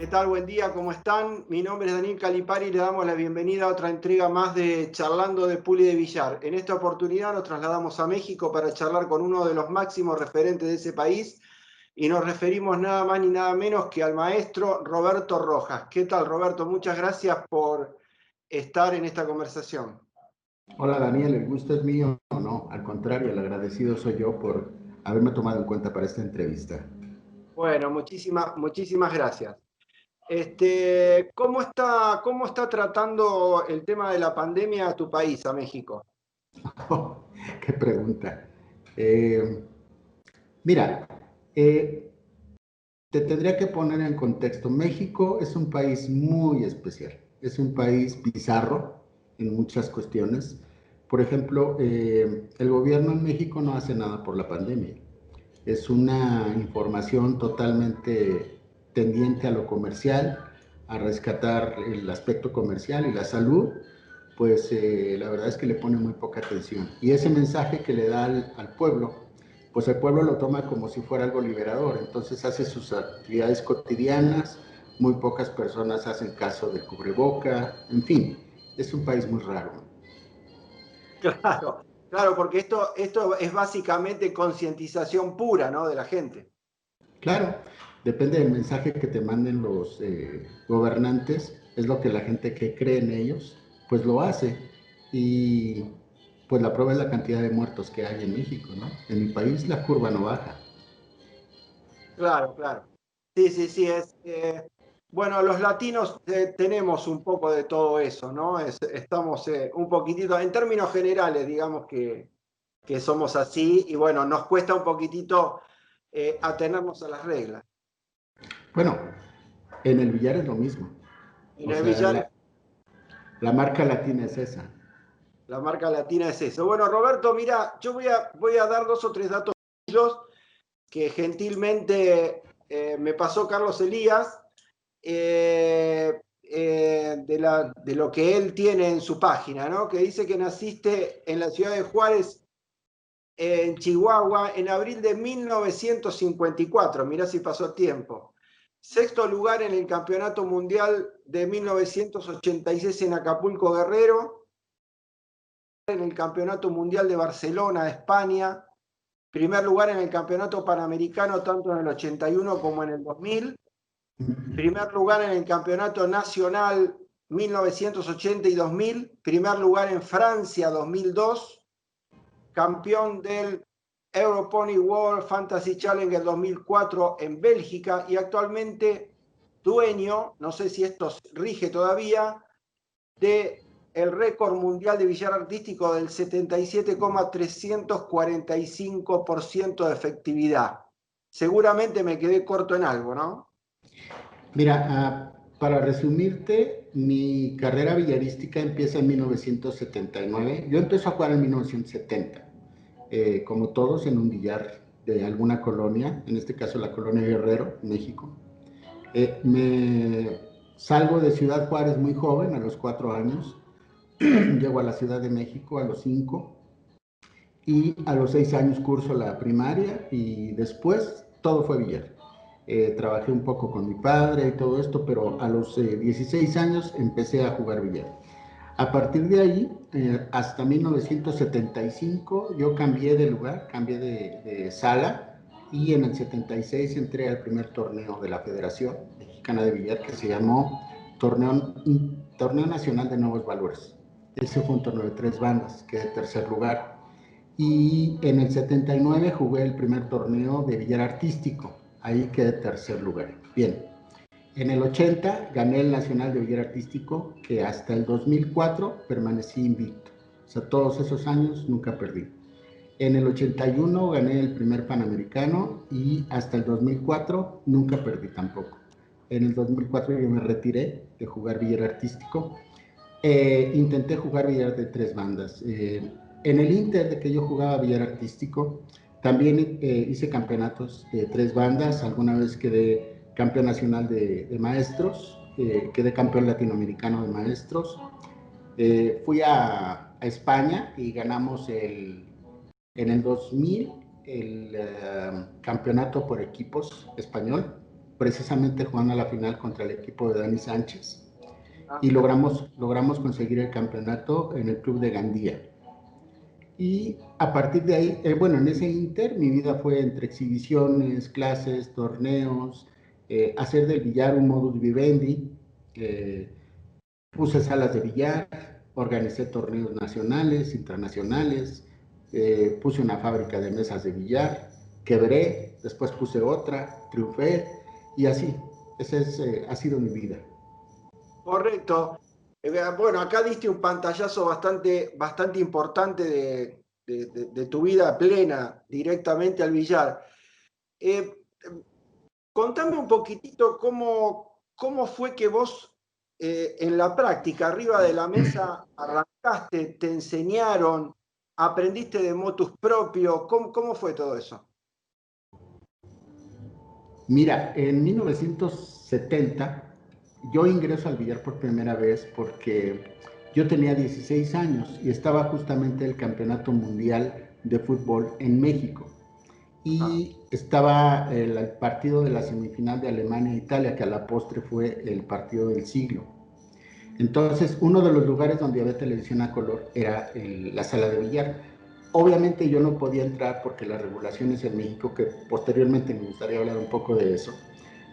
¿Qué tal? Buen día, ¿cómo están? Mi nombre es Daniel Calipari y le damos la bienvenida a otra entrega más de Charlando de Pool y de Billar. En esta oportunidad nos trasladamos a México para charlar con uno de los máximos referentes de ese país y nos referimos nada más ni nada menos que al maestro Roberto Rojas. ¿Qué tal, Roberto? Muchas gracias por estar en esta conversación. Hola Daniel, el gusto es mío. No, al contrario, el agradecido soy yo por haberme tomado en cuenta para esta entrevista. Bueno, muchísimas gracias. ¿Cómo está tratando el tema de la pandemia a tu país, a México? Oh, qué pregunta. Eh, Mira, eh, te tendría que poner en contexto. México es un país muy especial. Es un país bizarro en muchas cuestiones. Por ejemplo, el gobierno en México no hace nada por la pandemia. Es una información totalmente tendiente a lo comercial, a rescatar el aspecto comercial y la salud, pues la verdad es que le pone muy poca atención. Y ese mensaje que le da al pueblo, pues el pueblo lo toma como si fuera algo liberador, entonces hace sus actividades cotidianas, muy pocas personas hacen caso del cubreboca, en fin, es un país muy raro. Claro, claro, porque esto es básicamente concientización pura, ¿no? De la gente. Claro, depende del mensaje que te manden los gobernantes, es lo que la gente que cree en ellos, pues lo hace. Y pues la prueba es la cantidad de muertos que hay en México, ¿no? En mi país la curva no baja. Claro, claro. Sí, sí, sí, bueno, los latinos tenemos un poco de todo eso, ¿no? Estamos un poquitito, en términos generales, digamos que somos así y bueno, nos cuesta un poquitito atenernos a las reglas. Bueno, en el billar es lo mismo. En O el sea, billar, la marca latina es esa. la marca latina es eso. Bueno, Roberto, mira, yo voy a dar dos o tres datos que gentilmente me pasó Carlos Elías, de lo que él tiene en su página, ¿no? Que dice que naciste en la ciudad de Juárez, en Chihuahua, en abril de 1954. Mirá si pasó tiempo. Sexto lugar en el Campeonato Mundial de 1986 en Acapulco, Guerrero. En el Campeonato Mundial de Barcelona, España. Primer lugar en el Campeonato Panamericano, tanto en el 81 como en el 2000. Primer lugar en el Campeonato Nacional 1980 y 2000. Primer lugar en Francia 2002. Campeón del Europony World Fantasy Challenge del 2004 en Bélgica y actualmente dueño, no sé si esto rige todavía, de el récord mundial de billar artístico del 77,345% de efectividad. Seguramente me quedé corto en algo, ¿no? Mira, para resumirte, mi carrera billarística empieza en 1979. Yo empecé a jugar en 1970, como todos en un billar de alguna colonia, en este caso la colonia Guerrero, México. Me salgo de Ciudad Juárez muy joven, a los 4 años. Llego a la Ciudad de México a los 5 y a los 6 años curso la primaria y después todo fue billar. Trabajé un poco con mi padre y todo esto, pero a los 16 años empecé a jugar billar. A partir de ahí, hasta 1975, yo cambié de lugar, cambié de sala y en el 76 entré al primer torneo de la Federación Mexicana de Billar que se llamó Torneo Nacional de Nuevos Valores. Ese fue un torneo de 3 bandas, quedé tercer lugar. Y en el 79 jugué el primer torneo de billar artístico, ahí quedé tercer lugar. Bien, en el 80 gané el Nacional de Billar Artístico, que hasta el 2004 permanecí invicto. O sea, todos esos años nunca perdí. En el 81 gané el primer Panamericano y hasta el 2004 nunca perdí tampoco. En el 2004 yo me retiré de jugar billar artístico. Intenté jugar billar de 3 bandas. En el Inter de que yo jugaba billar artístico, también hice campeonatos de 3 bandas. Alguna vez quedé campeón nacional de maestros, quedé campeón latinoamericano de maestros. Fui a España y ganamos en el 2000 el campeonato por equipos español. precisamente jugando a la final contra el equipo de Dani Sánchez, y Ah, logramos conseguir el campeonato en el club de Gandía. Y a partir de ahí, bueno, en ese inter mi vida fue entre exhibiciones, clases, torneos, hacer del billar un modus vivendi, eh, puse salas de billar, organicé torneos nacionales, internacionales, puse una fábrica de mesas de billar, quebré, después puse otra, triunfé y así. Esa ha sido mi vida. correcto. Bueno, acá diste un pantallazo bastante importante de tu vida plena directamente al billar. Eh, Contame un poquitito cómo fue que vos en la práctica, arriba de la mesa, arrancaste, te enseñaron, aprendiste de motus propio, ¿cómo fue todo eso? Mira, en 1970 yo ingreso al billar por primera vez porque yo tenía 16 años y estaba justamente el Campeonato Mundial de Fútbol en México. Ah, Y estaba el partido de la semifinal de Alemania-Italia, que a la postre fue el partido del siglo. Entonces, uno de los lugares donde había televisión a color era la sala de billar. Obviamente yo no podía entrar porque las regulaciones en México, que posteriormente me gustaría hablar un poco de eso,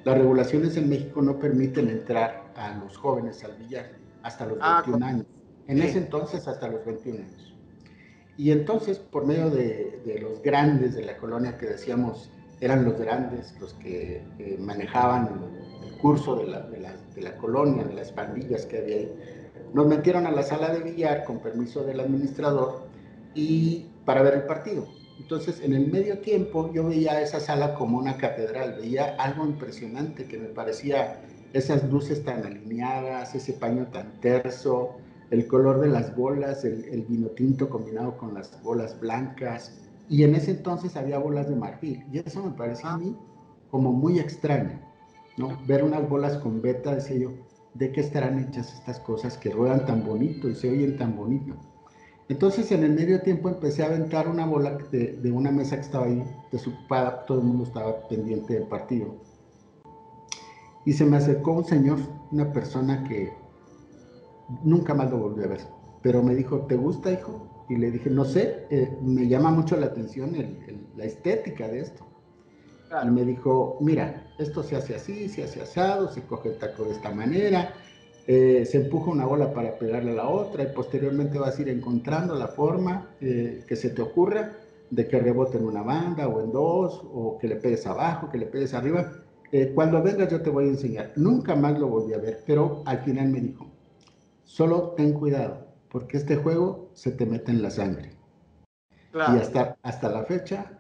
las regulaciones en México no permiten entrar a los jóvenes al billar hasta los ah, 21 años. En ese sí. entonces hasta los 21 años. Y entonces, por medio de los grandes de la colonia que decíamos eran los grandes, los que manejaban el curso de la colonia, de las pandillas que había ahí, nos metieron a la sala de billar con permiso del administrador y para ver el partido. Entonces, en el medio tiempo, yo veía esa sala como una catedral, veía algo impresionante que me parecía esas luces tan alineadas, ese paño tan terso, el color de las bolas, el vino tinto combinado con las bolas blancas, y en ese entonces había bolas de marfil, y eso me parecía a Ah, mí como muy extraño, ¿no? Ver unas bolas con beta, decía yo, ¿de qué estarán hechas estas cosas que ruedan tan bonito y se oyen tan bonito? Entonces en el medio tiempo empecé a aventar una bola de una mesa que estaba ahí desocupada, todo el mundo estaba pendiente del partido, y se me acercó un señor, una persona que nunca más lo volví a ver. Pero me dijo, ¿te gusta, hijo? Y le dije, no sé, me llama mucho la atención la estética de esto. Y claro. me dijo, mira, esto se hace así, se hace asado, se coge el taco de esta manera, se empuja una bola para pegarle a la otra y posteriormente vas a ir encontrando la forma que se te ocurra de que rebote en una banda o en dos, o que le pegues abajo, que le pegues arriba. Cuando vengas yo te voy a enseñar. Nunca más lo volví a ver, pero al final me dijo, solo ten cuidado, porque este juego se te mete en la sangre. Y Claro. hasta la fecha,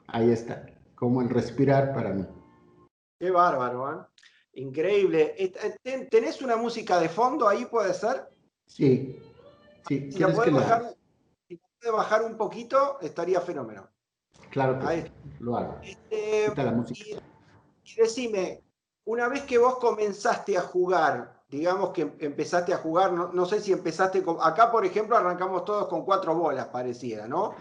ahí está, como el respirar para mí. Qué bárbaro, ¿eh? Increíble. ¿Tenés una música de fondo ahí, puede ser? Sí, sí, Si la ¿quieres que podés la...? bajar, si podés bajar un poquito, estaría fenómeno. Claro que sí, Ahí. lo hago. Este, Quita la música. y decime, una vez que vos comenzaste a jugar, digamos que empezaste a jugar, no sé si empezaste con, acá por ejemplo arrancamos todos con 4 bolas, pareciera, ¿no?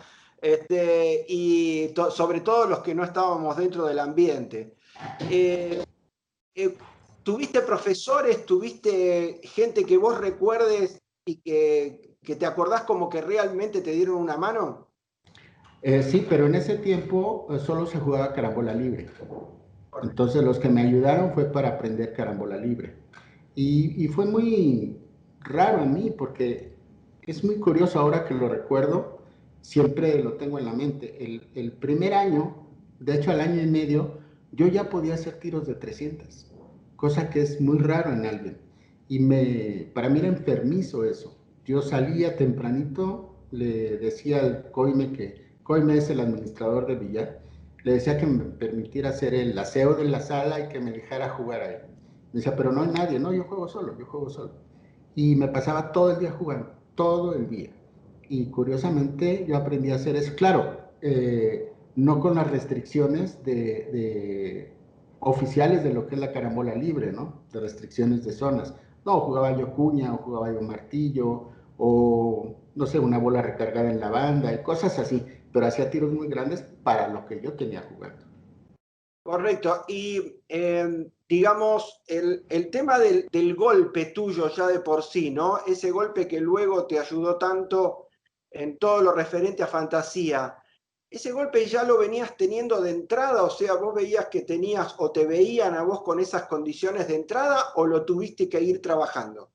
Y sobre todo los que no estábamos dentro del ambiente. Eh, eh, ¿Tuviste profesores, tuviste gente que vos recuerdes y que te acordás como que realmente te dieron una mano? Sí, pero en ese tiempo solo se jugaba carambola libre. Entonces los que me ayudaron fue para aprender carambola libre. Y fue muy raro a mí porque es muy curioso ahora que lo recuerdo, siempre lo tengo en la mente. El primer año, de hecho al año y medio, yo ya podía hacer tiros de 300, cosa que es muy raro en alguien. Para mí era enfermizo eso. Yo salía tempranito, le decía al Coime Coime es el administrador de billar, le decía que me permitiera hacer el aseo de la sala y que me dejara jugar ahí. Me decía, pero no hay nadie, no, yo juego solo, yo juego solo. Y me pasaba todo el día jugando, todo el día. Y curiosamente yo aprendí a hacer eso. Claro, no con las restricciones oficiales de lo que es la carambola libre, ¿no? De restricciones de zonas. No, jugaba yo cuña o jugaba yo martillo o, no sé, una bola recargada en la banda y cosas así, pero hacía tiros muy grandes para lo que yo tenía jugando. Correcto. Y digamos, el tema del golpe tuyo ya de por sí, ¿no? Ese golpe que luego te ayudó tanto en todo lo referente a fantasía. ¿Ese golpe ya lo venías teniendo de entrada? O sea, ¿vos veías que tenías o te veían a vos con esas condiciones de entrada o lo tuviste que ir trabajando?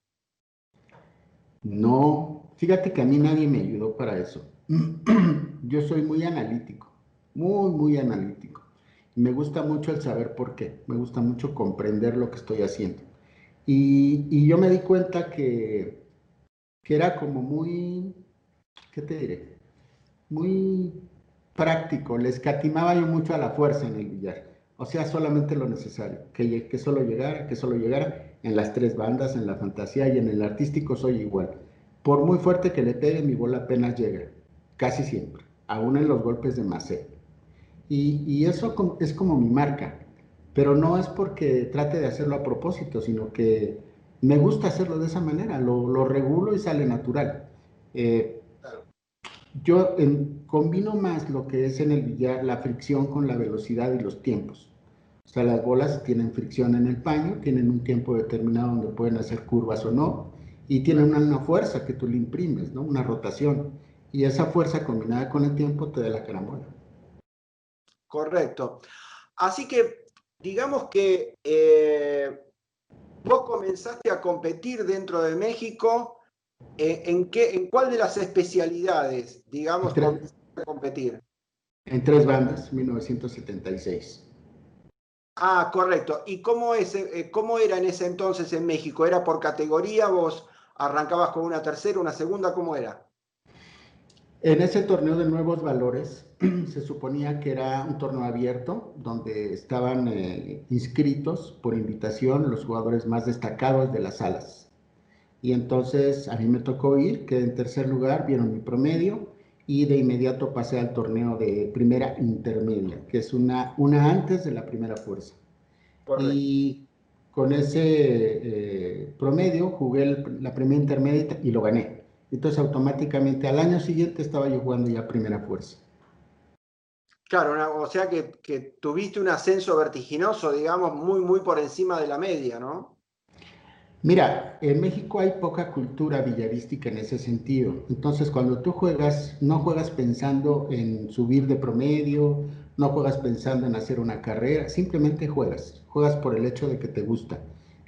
No, fíjate que a mí nadie me ayudó para eso. Yo soy muy analítico, muy analítico. Me gusta mucho el saber por qué, me gusta mucho comprender lo que estoy haciendo. Y yo me di cuenta que era como muy, ¿qué te diré? Muy práctico, le escatimaba yo mucho a la fuerza en el billar. O sea, solamente lo necesario, que solo llegara en las tres bandas, en la fantasía y en el artístico soy igual. Por muy fuerte que le pegue, mi bola apenas llega, casi siempre, aún en los golpes de macé. Y eso es como mi marca, pero no es porque trate de hacerlo a propósito, sino que me gusta hacerlo de esa manera, lo regulo y sale natural. Eh, yo combino más lo que es en el billar la fricción con la velocidad y los tiempos. O sea, las bolas tienen fricción en el paño, tienen un tiempo determinado donde pueden hacer curvas o no, y tienen una fuerza que tú le imprimes, ¿no? Una rotación. Y esa fuerza combinada con el tiempo te da la carambola. Correcto. Así que digamos que vos comenzaste a competir dentro de México. ¿En cuál de las especialidades, En, digamos, tres, comenzaste a competir? en tres bandas, 1976. Ah, correcto. ¿Y cómo era en ese entonces en México? ¿Era por categoría? ¿Vos arrancabas con una tercera, una segunda? ¿Cómo era? En ese torneo de nuevos valores se suponía que era un torneo abierto donde estaban inscritos por invitación los jugadores más destacados de las salas. Y entonces a mí me tocó ir, quedé en tercer lugar, vieron mi promedio y de inmediato pasé al torneo de primera intermedia, que es una antes de la primera fuerza. Correcto. Y con ese promedio jugué la primera intermedia y lo gané. Entonces automáticamente al año siguiente estaba yo jugando ya primera fuerza. Claro, o sea que tuviste un ascenso vertiginoso, digamos, muy por encima de la media, ¿no? Mira, en México hay poca cultura villarística en ese sentido. Entonces, cuando tú juegas, no juegas pensando en subir de promedio, no juegas pensando en hacer una carrera, simplemente juegas. Juegas por el hecho de que te gusta.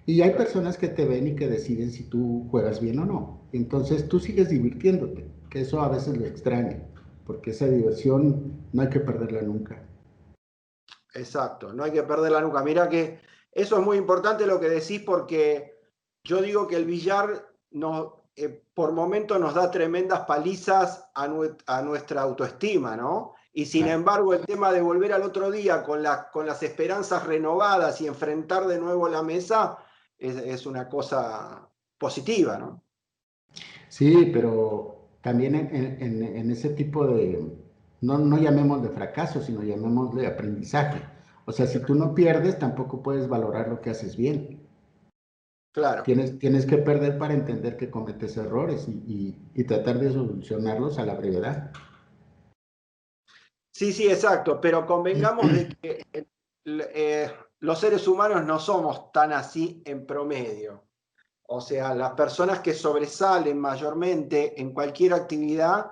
Y hay personas que te ven y que deciden si tú juegas bien o no. Entonces, tú sigues divirtiéndote, que eso a veces lo extraña, porque esa diversión no hay que perderla nunca. Exacto, no hay que perderla nunca. Mira que eso es muy importante lo que decís porque yo digo que el billar por momentos nos da tremendas palizas a nuestra autoestima, ¿no? Y sin Claro. embargo el tema de volver al otro día con las esperanzas renovadas y enfrentar de nuevo la mesa es una cosa positiva, ¿no? Sí, pero también en ese tipo de, no llamemos de fracaso, sino llamemos de aprendizaje. O sea, si tú no pierdes, tampoco puedes valorar lo que haces bien. Claro. Tienes que perder para entender que cometes errores y tratar de solucionarlos a la brevedad. Sí, sí, exacto, pero convengamos de que los seres humanos no somos tan así en promedio. O sea, las personas que sobresalen mayormente en cualquier actividad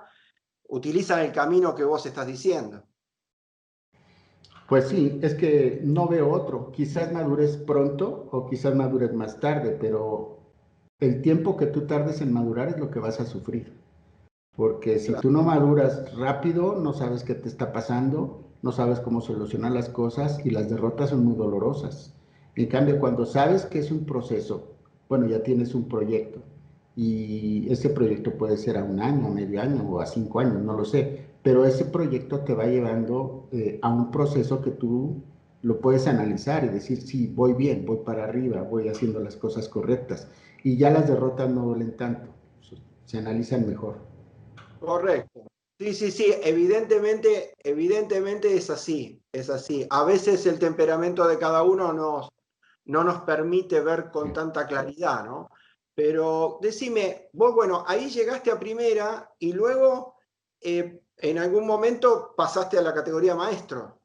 utilizan el camino que vos estás diciendo. Pues sí, es que no veo otro. Quizás madures pronto o quizás madures más tarde, pero el tiempo que tú tardes en madurar es lo que vas a sufrir. Porque si Claro. tú no maduras rápido, no sabes qué te está pasando, no sabes cómo solucionar las cosas y las derrotas son muy dolorosas. En cambio, cuando sabes que es un proceso, bueno, ya tienes un proyecto y ese proyecto puede ser a un año, a medio año o a 5 años, no lo sé, pero ese proyecto te va llevando a un proceso que tú lo puedes analizar y decir, sí, voy bien, voy para arriba, voy haciendo las cosas correctas y ya las derrotas no duelen tanto, se analizan mejor. Correcto. Sí, sí, sí, evidentemente es así, es así. A veces el temperamento de cada uno no nos permite ver con tanta claridad, ¿no? Pero decime, vos, bueno, ahí llegaste a primera y luego en algún momento pasaste a la categoría maestro.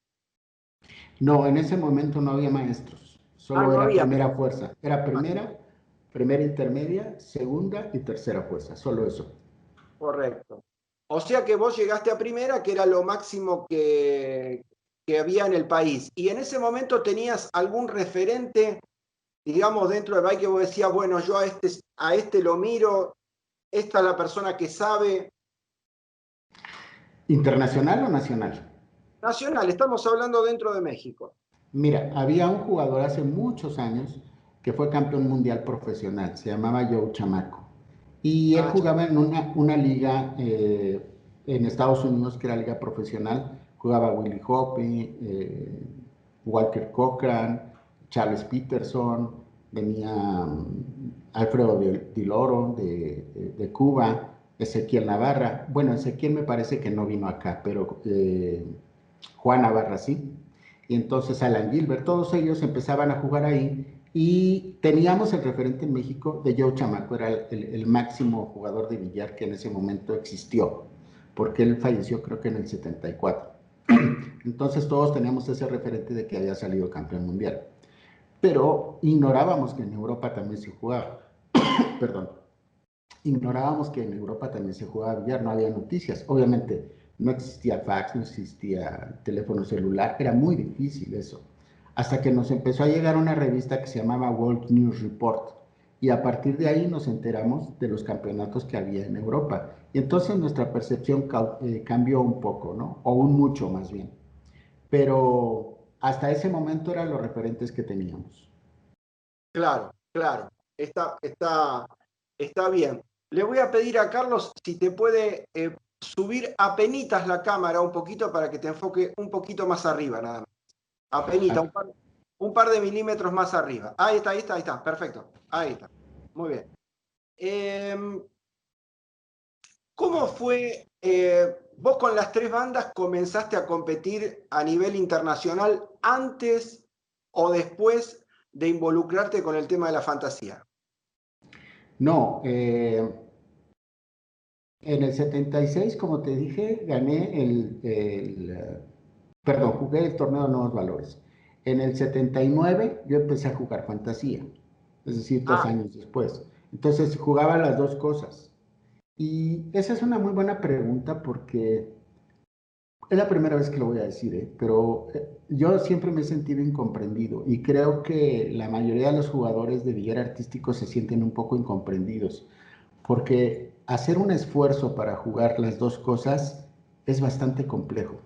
No, en ese momento no había maestros, Ah, solo no era había. primera fuerza. Era Ah, primera, primera intermedia, segunda y tercera fuerza, solo eso. correcto. O sea que vos llegaste a primera, que era lo máximo que había en el país. Y en ese momento tenías algún referente, digamos, dentro del país que vos decías, bueno, yo a este lo miro, esta es la persona que sabe. ¿Internacional o nacional? Nacional, estamos hablando dentro de México. Mira, había un jugador hace muchos años que fue campeón mundial profesional, se llamaba Joe Chamaco. Y él Ah, jugaba en una liga en Estados Unidos que era liga profesional. Jugaba Willie Hoppe, Walker Cochran, Charles Peterson, venía Alfredo Di Loro de Cuba, Ezequiel Navarra. Bueno, Ezequiel me parece que no vino acá, pero Juan Navarra sí. Y entonces Alan Gilbert, todos ellos empezaban a jugar ahí y teníamos el referente en México de Joe Chamaco, era el máximo jugador de billar que en ese momento existió, porque él falleció creo que en el 74. Entonces todos teníamos ese referente de que había salido campeón mundial. Pero ignorábamos que en Europa también se jugaba. Perdón. Ignorábamos que en Europa también se jugaba billar, no había noticias. Obviamente no existía fax, no existía teléfono celular, era muy difícil eso. Hasta que nos empezó a llegar una revista que se llamaba World News Report. Y a partir de ahí nos enteramos de los campeonatos que había en Europa. Y entonces nuestra percepción cambió un poco, ¿no? O un mucho más bien. Pero hasta ese momento eran los referentes que teníamos. claro, claro. Está bien. Le voy a pedir a Carlos si te puede subir apenitas la cámara un poquito para que te enfoque un poquito más arriba, nada más. Apenita, Ah, un par de milímetros más arriba. Ahí está, ahí está, ahí está. Perfecto. Ahí está. Muy bien. Eh, ¿Cómo fue? Vos con las tres bandas comenzaste a competir a nivel internacional antes o después de involucrarte con el tema de la fantasía. no, en el 76, como te dije, gané perdón, jugué el torneo de nuevos valores. En el 79 yo empecé a jugar fantasía, es decir, dos Ah, años después. Entonces jugaba las dos cosas. Y esa es una muy buena pregunta porque es la primera vez que lo voy a decir, pero yo siempre me he sentido incomprendido y creo que la mayoría de los jugadores de billar artístico se sienten un poco incomprendidos, porque hacer un esfuerzo para jugar las dos cosas es bastante complejo.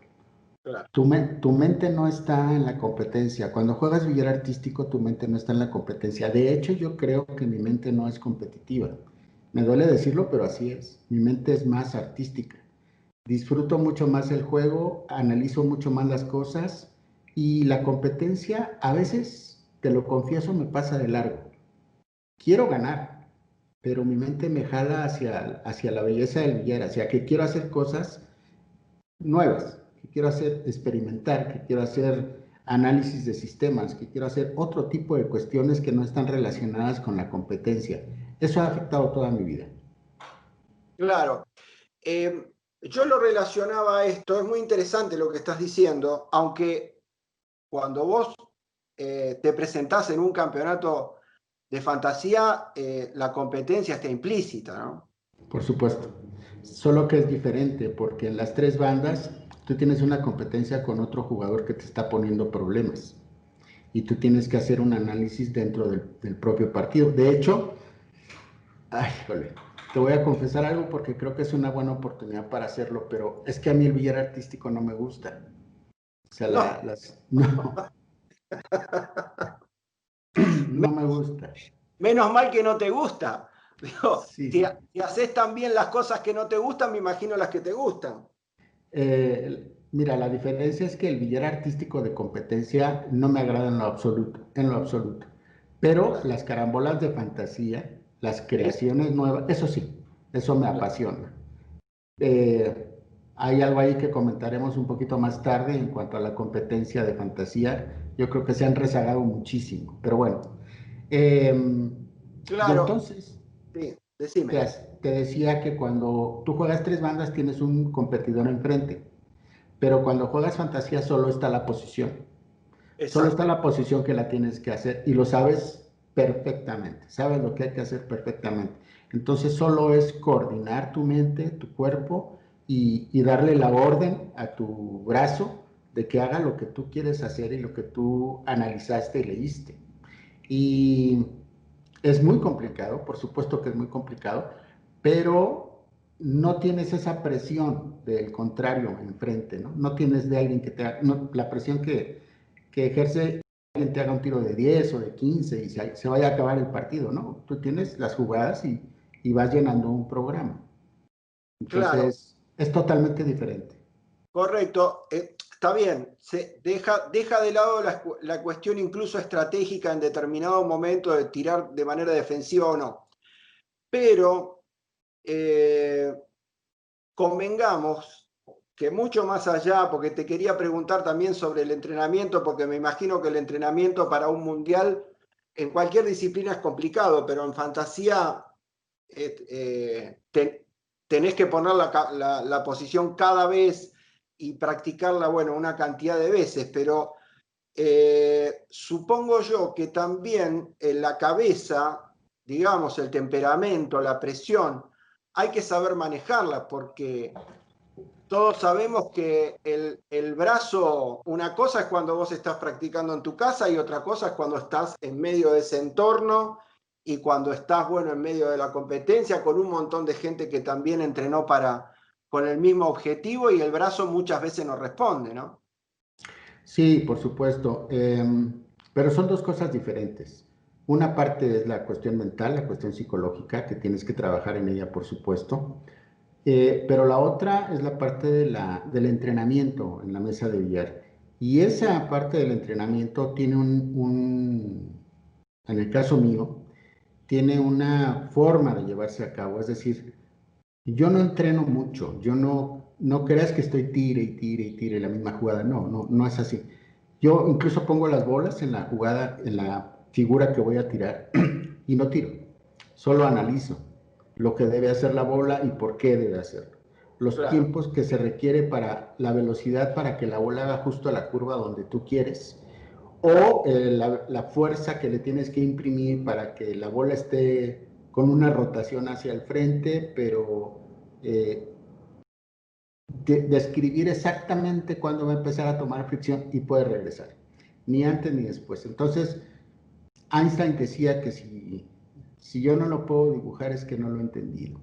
claro. Tu mente no está en la competencia. Cuando juegas billar artístico, tu mente no está en la competencia. De hecho, yo creo que mi mente no es competitiva. Me duele decirlo, pero así es. Mi mente es más artística. Disfruto mucho más el juego, analizo mucho más las cosas y la competencia a veces, te lo confieso, me pasa de largo. Quiero ganar, pero mi mente me jala hacia la belleza del billar, hacia que quiero hacer cosas nuevas, que quiero hacer experimentar, que quiero hacer análisis de sistemas, que quiero hacer otro tipo de cuestiones que no están relacionadas con la competencia. Eso ha afectado toda mi vida. Claro. Yo lo relacionaba a esto, es muy interesante lo que estás diciendo, aunque cuando vos te presentás en un campeonato de fantasía, la competencia está implícita, ¿no? Por supuesto. Solo que es diferente porque en las tres bandas tú tienes una competencia con otro jugador que te está poniendo problemas y tú tienes que hacer un análisis dentro del propio partido. De hecho, ay, jole, te voy a confesar algo porque creo que es una buena oportunidad para hacerlo, pero es que a mí el billar artístico no me gusta. O sea, No, no, no me gusta. menos mal que no te gusta. Digo, si, Sí. si haces tan bien las cosas que no te gustan, me imagino las que te gustan. Mira, la diferencia es que el billar artístico de competencia no me agrada en lo absoluto. Pero Claro. las carambolas de fantasía, las ¿Sí? creaciones nuevas, eso sí, eso me Claro. apasiona. Eh, Hay algo ahí que comentaremos un poquito más tarde en cuanto a la competencia de fantasía. Yo creo que se han rezagado muchísimo, pero bueno. Y Claro, entonces, sí, te, decime. te decía que cuando tú juegas tres bandas tienes un competidor enfrente, pero cuando juegas fantasía solo está la posición. Solo está Exacto. la posición que la tienes que hacer y lo sabes perfectamente, sabes lo que hay que hacer perfectamente. Entonces solo es coordinar tu mente, tu cuerpo y darle la orden a tu brazo de que haga lo que tú quieres hacer y lo que tú analizaste y leíste. Y es muy complicado, por supuesto que es muy complicado, pero no tienes esa presión del contrario enfrente, ¿no? No tienes de alguien que te haga, no, la presión que ejerce alguien te haga un tiro de 10 o de 15 y se vaya a acabar el partido, ¿no? Tú tienes las jugadas y vas llenando un programa. Claro, Entonces, es totalmente diferente. correcto. Está bien. Deja de lado la cuestión incluso estratégica en determinado momento de tirar de manera defensiva o no. Pero eh, convengamos que mucho más allá, porque te quería preguntar también sobre el entrenamiento, porque me imagino que el entrenamiento para un mundial en cualquier disciplina es complicado, pero en fantasía tenés que poner la posición cada vez y practicarla, bueno, una cantidad de veces, pero supongo yo que también en la cabeza, digamos, el temperamento, la presión, hay que saber manejarla porque todos sabemos que el brazo, una cosa es cuando vos estás practicando en tu casa y otra cosa es cuando estás en medio de ese entorno y cuando estás, bueno, en medio de la competencia con un montón de gente que también entrenó con el mismo objetivo y el brazo muchas veces no responde, ¿no? Sí, por supuesto, pero son dos cosas diferentes. Una parte es la cuestión mental, la cuestión psicológica, que tienes que trabajar en ella, por supuesto. Pero la otra es la parte del entrenamiento en la mesa de billar. Y esa parte del entrenamiento tiene en el caso mío, tiene una forma de llevarse a cabo. Es decir, yo no entreno mucho, yo no creas que estoy tire y tire y tire la misma jugada. No es así. Yo incluso pongo las bolas en la jugada, en la figura que voy a tirar y no tiro, solo analizo lo que debe hacer la bola y por qué debe hacerlo. Los Claro, tiempos que se requiere para la velocidad para que la bola haga justo a la curva donde tú quieres o la fuerza que le tienes que imprimir para que la bola esté con una rotación hacia el frente, pero eh, describir exactamente cuándo va a empezar a tomar fricción y puede regresar, ni antes ni después. Entonces, Einstein decía que si yo no lo puedo dibujar es que no lo he entendido.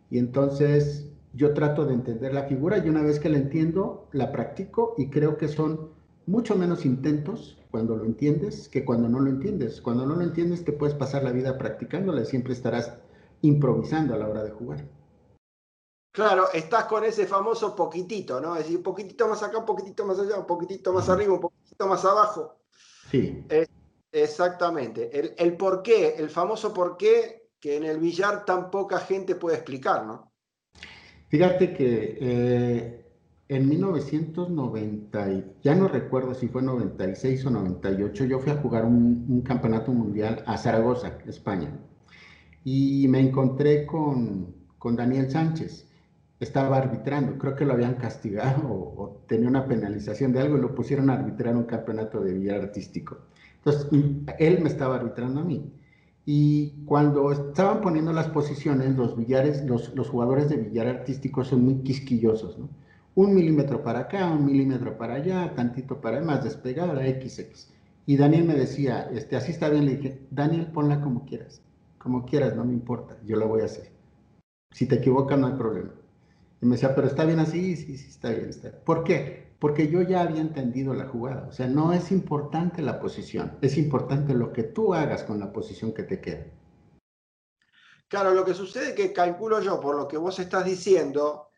Y entonces yo trato de entender la figura y una vez que la entiendo, la practico y creo que son mucho menos intentos cuando lo entiendes que cuando no lo entiendes. Cuando no lo entiendes te puedes pasar la vida practicándola y siempre estarás improvisando a la hora de jugar. claro, estás con ese famoso poquitito, ¿no? Es decir, un poquitito más acá, un poquitito más allá, un poquitito más arriba, un poquitito más abajo. Sí, Es- Exactamente. El por qué, el famoso por qué que en el billar tan poca gente puede explicar, ¿no? fíjate que en 1990, ya no recuerdo si fue 96 o 98, yo fui a jugar un campeonato mundial a Zaragoza, España. Y me encontré con Daniel Sánchez. Estaba arbitrando, creo que lo habían castigado o tenía una penalización de algo y lo pusieron a arbitrar un campeonato de billar artístico. Entonces, él me estaba arbitrando a mí. Y cuando estaban poniendo las posiciones, los jugadores de billar artístico son muy quisquillosos, ¿no? 1 milímetro para acá, 1 milímetro para allá, tantito para más despegada, XX. Y Daniel me decía, así está bien, le dije, Daniel, ponla como quieras, no me importa, yo lo voy a hacer. Si te equivocas, no hay problema. Y me decía, pero está bien así, sí, sí, está bien, está bien. ¿Por qué? Porque yo ya había entendido la jugada. O sea, no es importante la posición, es importante lo que tú hagas con la posición que te queda. Claro, lo que sucede es que calculo yo, por lo que vos estás diciendo,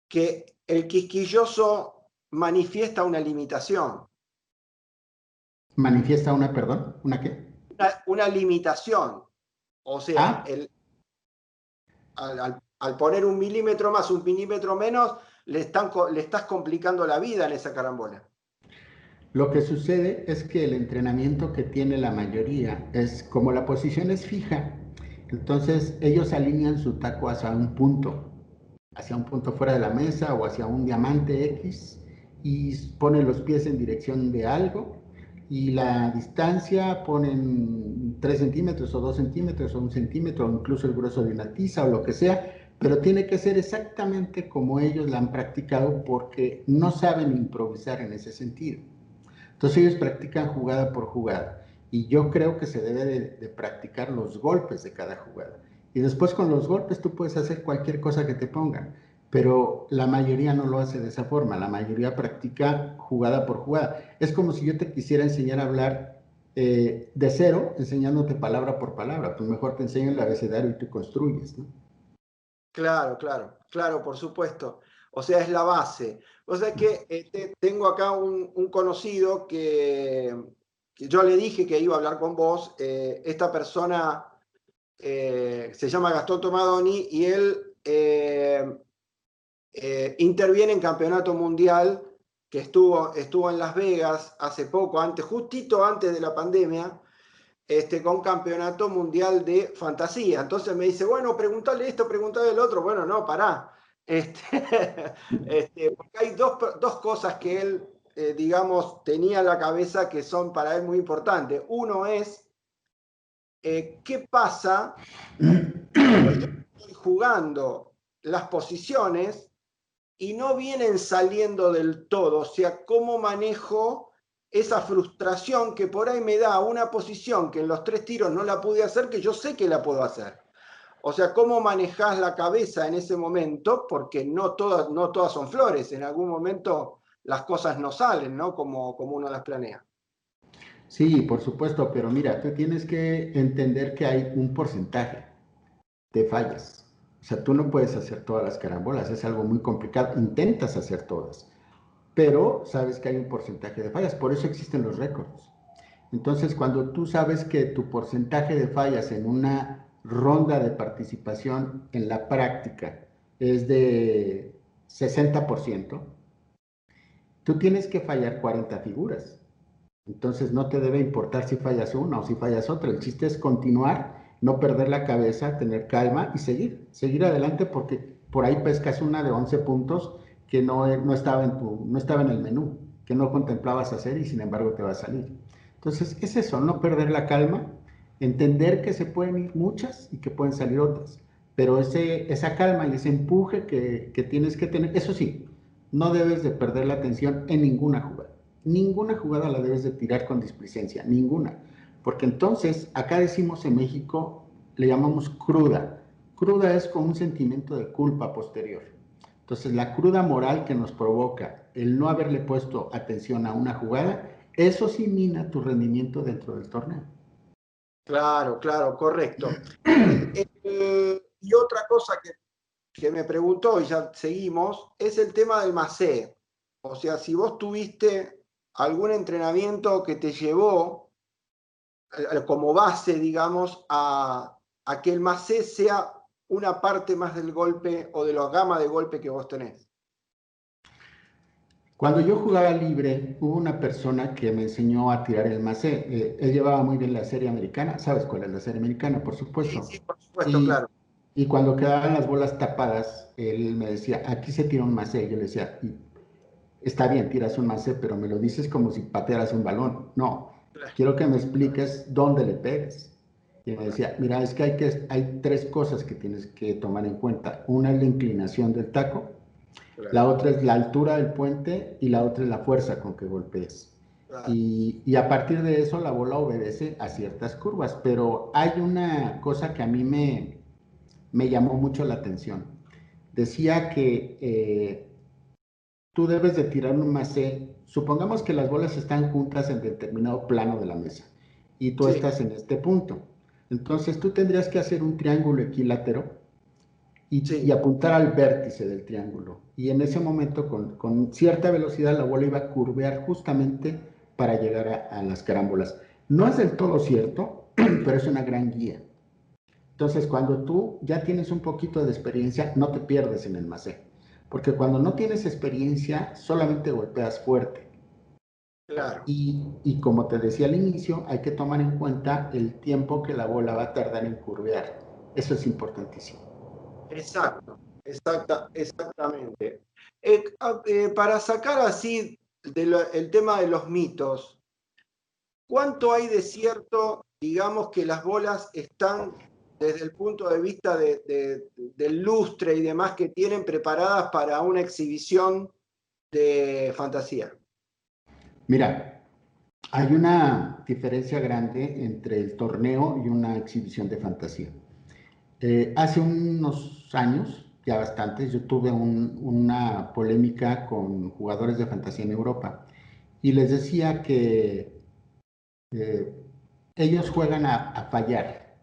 que el quisquilloso manifiesta una limitación. Manifiesta una, perdón, ¿una qué? Una limitación. O sea, Ah, al poner 1 milímetro más, 1 milímetro menos, le estás complicando la vida en esa carambola. lo que sucede es que el entrenamiento que tiene la mayoría es como la posición es fija, entonces ellos alinean su taco hacia un punto fuera de la mesa o hacia un diamante X, y pone los pies en dirección de algo, y la distancia ponen 3 centímetros o 2 centímetros o 1 centímetro, o incluso el grueso de una tiza o lo que sea, pero tiene que ser exactamente como ellos la han practicado porque no saben improvisar en ese sentido. Entonces ellos practican jugada por jugada y yo creo que se debe de practicar los golpes de cada jugada. Y después con los golpes tú puedes hacer cualquier cosa que te pongan, pero la mayoría no lo hace de esa forma, la mayoría practica jugada por jugada. Es como si yo te quisiera enseñar a hablar de cero, enseñándote palabra por palabra, pues mejor te enseño el abecedario y tú construyes, ¿no? Claro, claro, claro, por supuesto. O sea, es la base. O sea que tengo acá un conocido que yo le dije que iba a hablar con vos. Esta persona se llama Gastón Tomadoni y él interviene en Campeonato Mundial que estuvo en Las Vegas hace poco, justito antes de la pandemia, con Campeonato Mundial de Fantasía. Entonces me dice, bueno, preguntale esto, preguntale el otro. Bueno, no, pará. Porque hay dos cosas que él, digamos, tenía en la cabeza que son para él muy importantes. Uno es, ¿qué pasa cuando yo estoy jugando las posiciones y no vienen saliendo del todo? O sea, ¿cómo manejo esa frustración que por ahí me da una posición que en los 3 tiros no la pude hacer, que yo sé que la puedo hacer? O sea, ¿cómo manejás la cabeza en ese momento? Porque no todas son flores. En algún momento las cosas no salen, ¿no? Como uno las planea. Sí, por supuesto, pero mira, tú tienes que entender que hay un porcentaje de fallas. O sea, tú no puedes hacer todas las carambolas, es algo muy complicado. Intentas hacer todas, pero sabes que hay un porcentaje de fallas, por eso existen los récords. Entonces, cuando tú sabes que tu porcentaje de fallas en una ronda de participación en la práctica es de 60%, tú tienes que fallar 40 figuras. Entonces no te debe importar si fallas una o si fallas otra. El chiste es continuar, no perder la cabeza, tener calma y seguir adelante porque por ahí pescas una de 11 puntos que no estaba no estaba en el menú, que no contemplabas hacer y sin embargo te va a salir. Entonces es eso, no perder la calma, entender que se pueden ir muchas y que pueden salir otras, pero esa calma y ese empuje que tienes que tener, eso sí, no debes de perder la atención en ninguna jugada. Ninguna jugada la debes de tirar con displicencia, ninguna. Porque entonces, acá decimos en México, le llamamos cruda. Cruda es con un sentimiento de culpa posterior. Entonces, la cruda moral que nos provoca el no haberle puesto atención a una jugada, eso sí mina tu rendimiento dentro del torneo. Claro, claro, correcto. Y otra cosa que me preguntó, y ya seguimos, es el tema del macé. O sea, si vos tuviste algún entrenamiento que te llevó como base, digamos, a que el macé sea una parte más del golpe o de la gama de golpe que vos tenés. Cuando yo jugaba libre, hubo una persona que me enseñó a tirar el macé. Él llevaba muy bien la serie americana. ¿Sabes cuál es la serie americana? Por Sí, supuesto. sí, por supuesto, Y, claro. y cuando quedaban las bolas tapadas, él me decía, aquí se tira un macé. Yo le decía, está bien, tiras un macé, pero me lo dices como si patearas un balón. No, quiero que me expliques dónde le pegues. Y me decía, mira, es que hay 3 cosas que tienes que tomar en cuenta. Una es la inclinación del taco, Claro, la otra es la altura del puente y la otra es la fuerza con que golpees. claro. Y a partir de eso la bola obedece a ciertas curvas, pero hay una cosa que a mí me llamó mucho la atención. Decía que tú debes de tirar un macé, supongamos que las bolas están juntas en determinado plano de la mesa y tú Sí, estás en este punto. Entonces tú tendrías que hacer un triángulo equilátero y sí, apuntar al vértice del triángulo. Y en ese momento, con cierta velocidad, la bola iba a curvear justamente para llegar a las carámbolas. No es del todo cierto, pero es una gran guía. Entonces, cuando tú ya tienes un poquito de experiencia, no te pierdes en el macé. Porque cuando no tienes experiencia, solamente golpeas fuerte. claro. Y como te decía al inicio, hay que tomar en cuenta el tiempo que la bola va a tardar en curvear. Eso es importantísimo. Exacto, Exactamente. Para sacar así el tema de los mitos, ¿cuánto hay de cierto, digamos, que las bolas están desde el punto de vista del lustre y demás que tienen preparadas para una exhibición de fantasía? Mira, hay una diferencia grande entre el torneo y una exhibición de fantasía. Hace unos años, ya bastantes, yo tuve una polémica con jugadores de fantasía en Europa y les decía que eh, ellos juegan a fallar.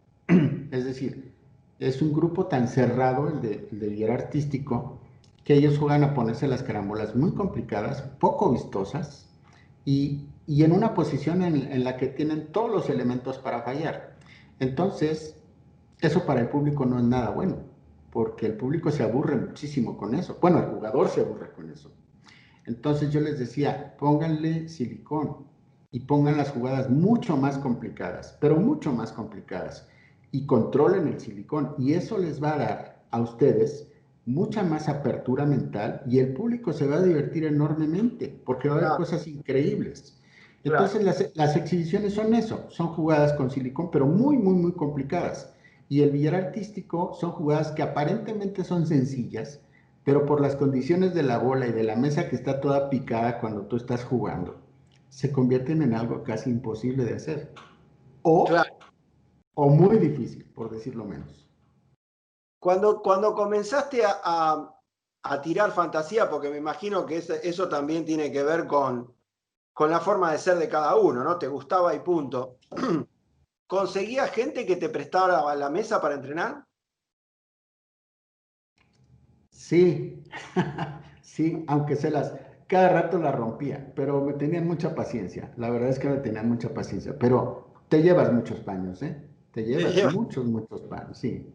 Es decir, es un grupo tan cerrado, el de guiar artístico, que ellos juegan a ponerse las carambolas muy complicadas, poco vistosas y en una posición en la que tienen todos los elementos para fallar. Entonces, eso para el público no es nada bueno, porque el público se aburre muchísimo con eso. Bueno, el jugador se aburre con eso. Entonces yo les decía, pónganle silicón y pongan las jugadas mucho más complicadas, pero mucho más complicadas, y controlen el silicón. Y eso les va a dar a ustedes mucha más apertura mental y el público se va a divertir enormemente porque va a haber cosas increíbles. Entonces las exhibiciones son eso, son jugadas con silicón, pero muy, muy, muy complicadas. Y el billar artístico son jugadas que aparentemente son sencillas, pero por las condiciones de la bola y de la mesa que está toda picada cuando tú estás jugando, se convierten en algo casi imposible de hacer. O muy difícil, por decirlo menos. Cuando comenzaste a tirar fantasía, porque me imagino que eso también tiene que ver con la forma de ser de cada uno, ¿no? Te gustaba y punto. ¿Conseguías gente que te prestara la mesa para entrenar? Sí, sí, aunque cada rato la rompía, pero me tenían mucha paciencia. La verdad es que me tenían mucha paciencia, pero te llevas muchos paños, ¿eh? Te llevas muchos, muchos paños, sí.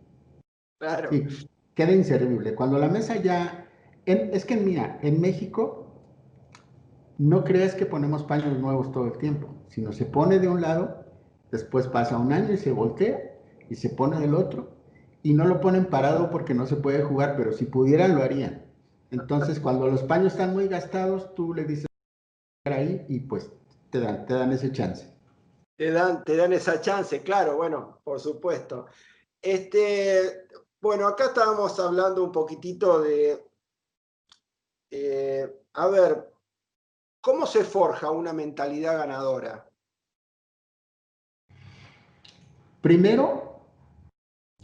Claro. Sí, queda inservible. Cuando la mesa ya... es que mira, en México no creas que ponemos paños nuevos todo el tiempo, sino se pone de un lado, después pasa un año y se voltea y se pone del otro y no lo ponen parado porque no se puede jugar, pero si pudieran lo harían. Entonces, cuando los paños están muy gastados, tú le dices ahí y pues te dan ese chance. Te dan esa chance, claro, bueno, por supuesto. Bueno, acá estábamos hablando un poquitito de, a ver, ¿cómo se forja una mentalidad ganadora? Primero,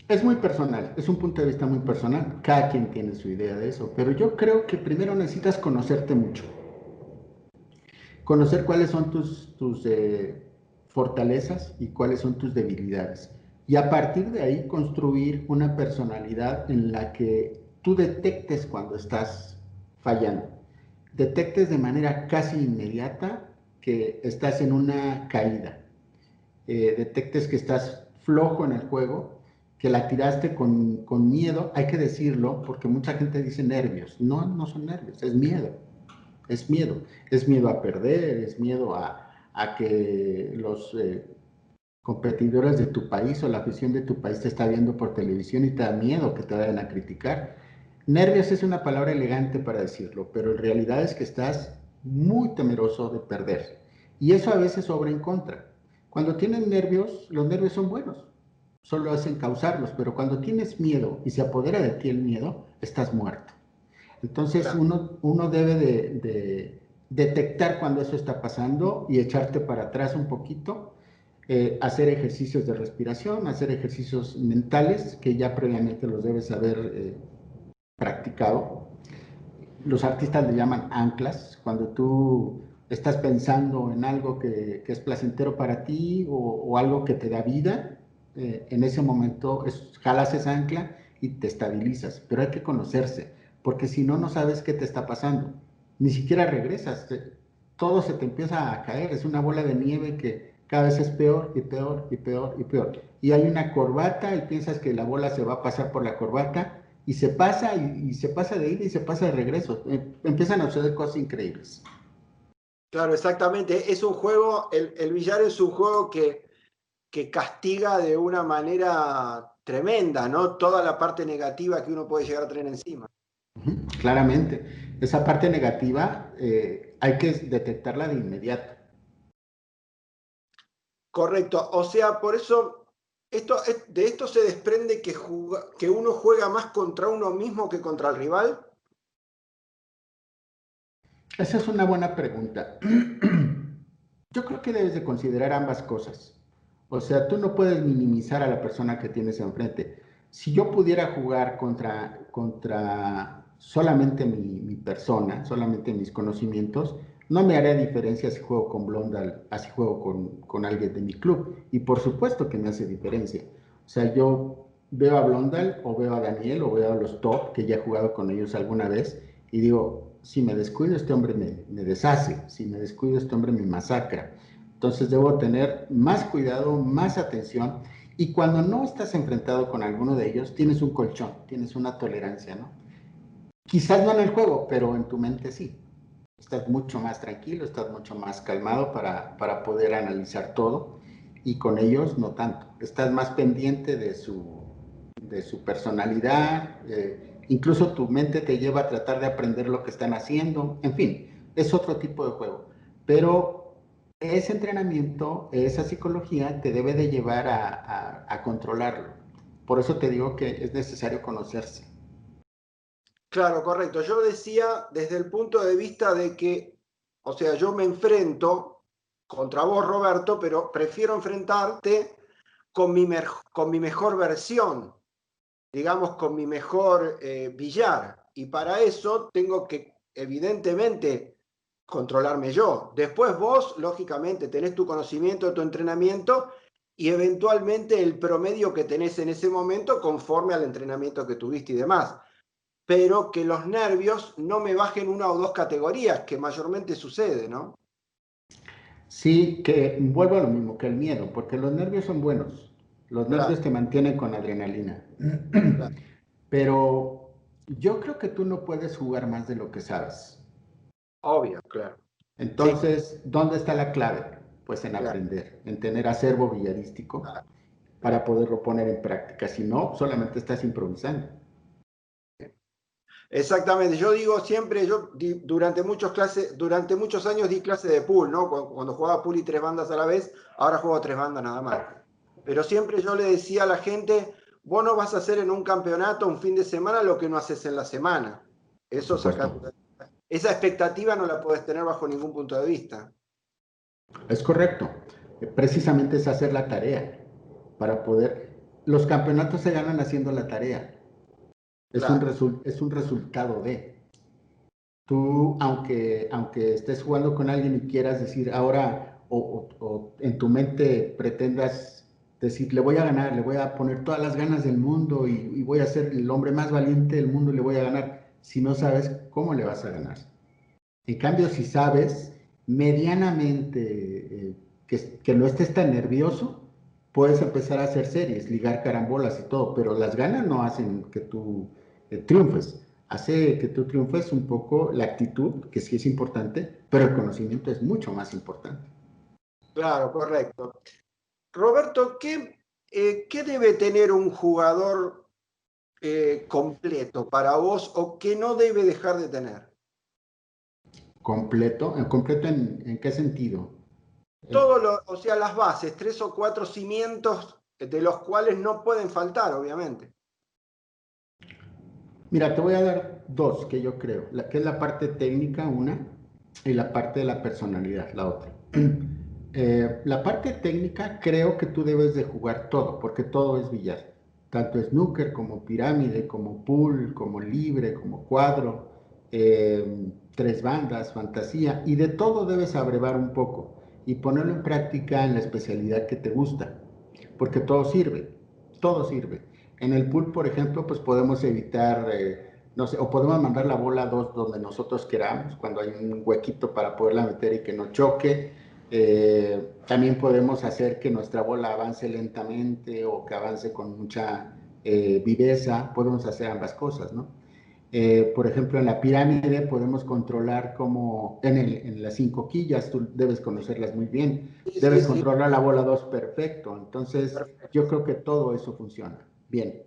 es muy personal, es un punto de vista muy personal. Cada quien tiene su idea de eso, pero yo creo que primero necesitas conocerte mucho. Conocer cuáles son tus fortalezas y cuáles son tus debilidades. Y a partir de ahí construir una personalidad en la que tú detectes cuando estás fallando. Detectes de manera casi inmediata que estás en una caída. Detectes que estás flojo en el juego, que la tiraste con miedo. Hay que decirlo porque mucha gente dice nervios. No, no son nervios, es miedo. Es miedo. Es miedo a perder, es miedo a que los competidores de tu país o la afición de tu país te está viendo por televisión y te da miedo que te vayan a criticar. Nervios es una palabra elegante para decirlo, pero en realidad es que estás muy temeroso de perder. Y eso a veces obra en contra. Cuando tienes nervios, los nervios son buenos, solo hacen causarlos, pero cuando tienes miedo y se apodera de ti el miedo, estás muerto. Entonces uno debe de detectar cuando eso está pasando y echarte para atrás un poquito, hacer ejercicios de respiración, hacer ejercicios mentales que ya previamente los debes haber practicado. Los artistas le llaman anclas, cuando tú estás pensando en algo que es placentero para ti o algo que te da vida, en ese momento jalas esa ancla y te estabilizas, pero hay que conocerse, porque si no, no sabes qué te está pasando, ni siquiera regresas, todo se te empieza a caer, es una bola de nieve que cada vez es peor y peor y peor y peor. Y hay una corbata y piensas que la bola se va a pasar por la corbata y se pasa y se pasa de ida y se pasa de regreso. Empiezan a suceder cosas increíbles. Claro, exactamente. Es un juego, el billar es un juego que que castiga de una manera tremenda, ¿no? Toda la parte negativa que uno puede llegar a tener encima. Claramente, esa parte negativa hay que detectarla de inmediato. Correcto, o sea, por eso de esto se desprende que uno juega más contra uno mismo que contra el rival. Esa es una buena pregunta. Yo creo que debes de considerar ambas cosas. O sea, tú no puedes minimizar a la persona que tienes enfrente. Si yo pudiera jugar contra solamente mi persona, solamente mis conocimientos, no me haría diferencia si juego con Blondal, así juego con alguien de mi club. Y por supuesto que me hace diferencia. O sea, yo veo a Blondal o veo a Daniel o veo a los top, que ya he jugado con ellos alguna vez, y digo, si me descuido este hombre me deshace, si me descuido este hombre me masacra. Entonces debo tener más cuidado, más atención, y cuando no estás enfrentado con alguno de ellos, tienes un colchón, tienes una tolerancia, ¿no? Quizás no en el juego, pero en tu mente sí. Estás mucho más tranquilo, estás mucho más calmado para poder analizar todo, y con ellos no tanto. Estás más pendiente de su personalidad, incluso tu mente te lleva a tratar de aprender lo que están haciendo, en fin, es otro tipo de juego. Pero ese entrenamiento, esa psicología te debe de llevar a controlarlo. Por eso te digo que es necesario conocerse. Claro, correcto. Yo decía desde el punto de vista de que, o sea, yo me enfrento contra vos, Roberto, pero prefiero enfrentarte con mi mejor versión, digamos, con mi mejor billar. Y para eso tengo que, evidentemente, controlarme yo. Después vos, lógicamente, tenés tu conocimiento, tu entrenamiento y eventualmente el promedio que tenés en ese momento conforme al entrenamiento que tuviste y demás. Pero que los nervios no me bajen una o dos categorías, que mayormente sucede, ¿no? Sí, que vuelvo a lo mismo que el miedo, porque los nervios son buenos. Los nervios Claro, te mantienen con adrenalina. claro. Pero yo creo que tú no puedes jugar más de lo que sabes. Obvio, claro. Sí, Entonces, ¿dónde está la clave? Pues en claro, aprender, en tener acervo villarístico claro, para claro. poderlo poner en práctica. Si no, solamente estás improvisando. Exactamente, yo digo siempre, durante muchos años di clase de pool, ¿no? Cuando jugaba pool y tres bandas a la vez, ahora juego tres bandas nada más. Pero siempre yo le decía a la gente, vos no vas a hacer en un campeonato un fin de semana lo que no haces en la semana. Por Eso supuesto. esa expectativa no la puedes tener bajo ningún punto de vista. Es correcto. Precisamente es hacer la tarea para poder... Los campeonatos se ganan haciendo la tarea. Claro, Es un resultado de... Tú, aunque estés jugando con alguien y quieras decir ahora, o en tu mente pretendas decir, le voy a ganar, le voy a poner todas las ganas del mundo y voy a ser el hombre más valiente del mundo y le voy a ganar, si no sabes cómo le vas a ganar. En cambio, si sabes medianamente que no estés tan nervioso, puedes empezar a hacer series, ligar carambolas y todo, pero las ganas no hacen que tú triunfes. Hace que tú triunfes un poco la actitud, que sí es importante, pero el conocimiento es mucho más importante. claro, correcto. Roberto, qué debe tener un jugador completo para vos o qué no debe dejar de tener? Completo, completo en qué sentido? Eh, O sea, las bases, tres o cuatro cimientos de los cuales no pueden faltar, obviamente. Mira, te voy a dar dos que yo creo, que es la parte técnica, una, y la parte de la personalidad, la otra. La parte técnica creo que tú debes de jugar todo, porque todo es billar. Tanto snooker como pirámide, como pool, como libre, como cuadro, tres bandas, fantasía, y de todo debes abrevar un poco y ponerlo en práctica en la especialidad que te gusta, porque todo sirve, todo sirve. En el pool, por ejemplo, pues podemos evitar, no sé, o podemos mandar la bola a dos donde nosotros queramos, cuando hay un huequito para poderla meter y que no choque. También podemos hacer que nuestra bola avance lentamente o que avance con mucha viveza. Podemos hacer ambas cosas, ¿no? Por ejemplo, en la pirámide podemos controlar como en las 5 quillas, tú debes conocerlas muy bien, Sí, sí, debes sí. controlar la bola 2 perfecto. Entonces, yo Perfecto. creo que todo eso funciona bien.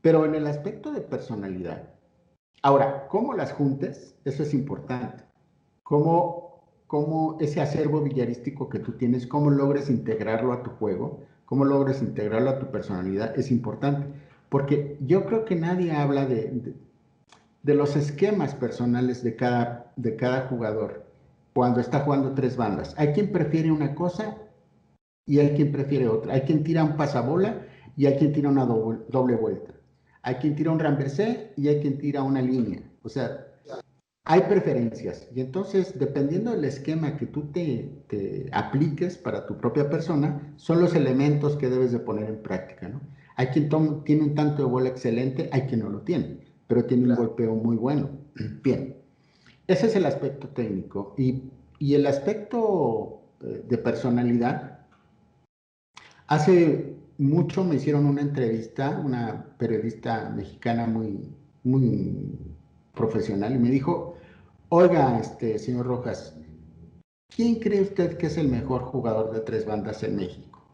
Pero en el aspecto de personalidad, ahora, ¿cómo las juntes? Eso es importante. ¿Cómo ese acervo villarístico que tú tienes, cómo logres integrarlo a tu juego, cómo logres integrarlo a tu personalidad, es importante. Porque yo creo que nadie habla de los esquemas personales de cada jugador cuando está jugando tres bandas. Hay quien prefiere una cosa y hay quien prefiere otra. Hay quien tira un pasabola y hay quien tira una doble vuelta. Hay quien tira un renversé y hay quien tira una línea. O sea, hay preferencias. Y entonces, dependiendo del esquema que tú te apliques para tu propia persona, son los elementos que debes de poner en práctica, ¿no? Hay quien tiene un tanto de bola excelente, hay quien no lo tiene, pero tiene un Claro. golpeo muy bueno. Bien, ese es el aspecto técnico. Y el aspecto de personalidad, hace mucho me hicieron una entrevista, una periodista mexicana muy profesional, y me dijo, oiga, señor Rojas, ¿quién cree usted que es el mejor jugador de tres bandas en México?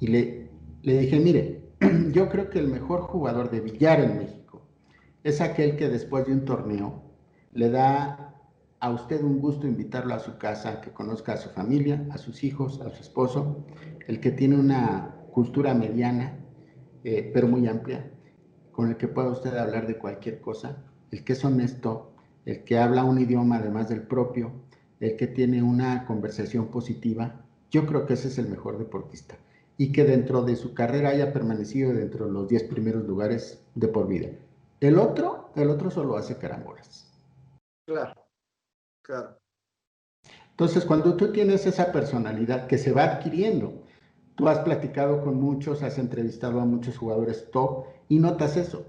Y le dije, mire, yo creo que el mejor jugador de billar en México es aquel que después de un torneo le da a usted un gusto invitarlo a su casa, que conozca a su familia, a sus hijos, a su esposo, el que tiene una cultura mediana, pero muy amplia, con el que pueda usted hablar de cualquier cosa, el que es honesto, el que habla un idioma además del propio, el que tiene una conversación positiva. Yo creo que ese es el mejor deportista y que dentro de su carrera haya permanecido dentro de los 10 primeros lugares de por vida. El otro solo hace carambolas. Claro, claro. Entonces, cuando tú tienes esa personalidad que se va adquiriendo, tú has platicado con muchos, has entrevistado a muchos jugadores top y notas eso.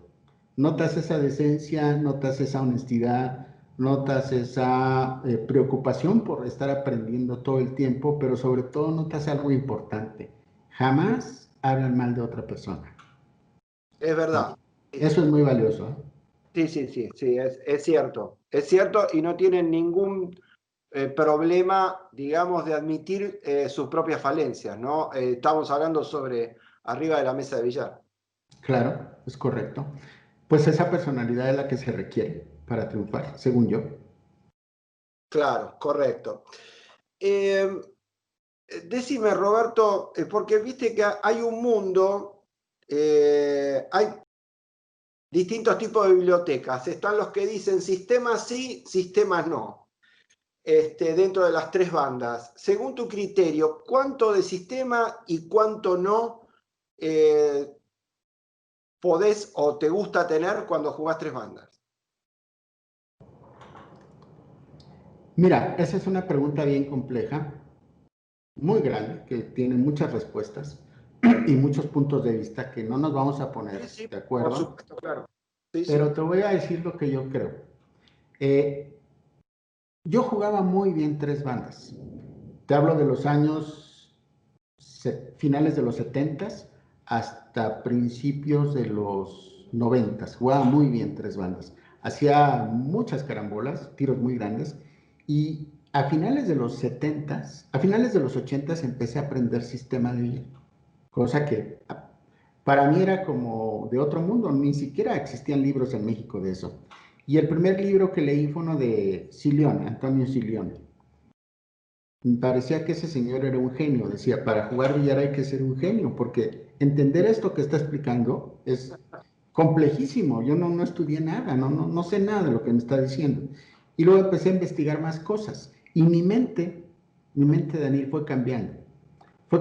Notas esa decencia, notas esa honestidad, notas esa preocupación por estar aprendiendo todo el tiempo, pero sobre todo notas algo importante. Jamás hablan mal de otra persona. Es verdad. Sí, Eso es muy valioso, ¿eh? sí, sí, sí, sí, es cierto. Es cierto y no tienen ningún problema, digamos, de admitir sus propias falencias, ¿no? Estamos hablando sobre arriba de la mesa de billar. Claro, es correcto. Pues esa personalidad es la que se requiere para triunfar, según yo. Claro, correcto. Eh, Decime, Roberto, porque viste que hay un mundo, hay distintos tipos de bibliotecas. Están los que dicen sistemas sí, sistemas no. Dentro de las tres bandas. Según tu criterio, ¿cuánto de sistema y cuánto no eh, podés o te gusta tener cuando jugás tres bandas? Mira, esa es una pregunta bien compleja, muy grande, que tiene muchas respuestas y muchos puntos de vista que no nos vamos a Sí, poner sí, de por acuerdo, supuesto, claro. Sí, pero sí. te voy a decir lo que yo creo. Eh, yo jugaba muy bien tres bandas. Te hablo de los años finales de los 70 hasta principios de los 90. Jugaba muy bien tres bandas. Hacía muchas carambolas, tiros muy grandes. Y a finales de los 70, a finales de los 80 empecé a aprender sistema de billar. Cosa que para mí era como de otro mundo, ni siquiera existían libros en México de eso. Y el primer libro que leí fue uno de Silione, Antonio Silione. Me parecía que ese señor era un genio, decía, para jugar billar hay que ser un genio, porque entender esto que está explicando es complejísimo, yo no estudié nada, no sé nada de lo que me está diciendo. Y luego empecé a investigar más cosas, y mi mente, Daniel, fue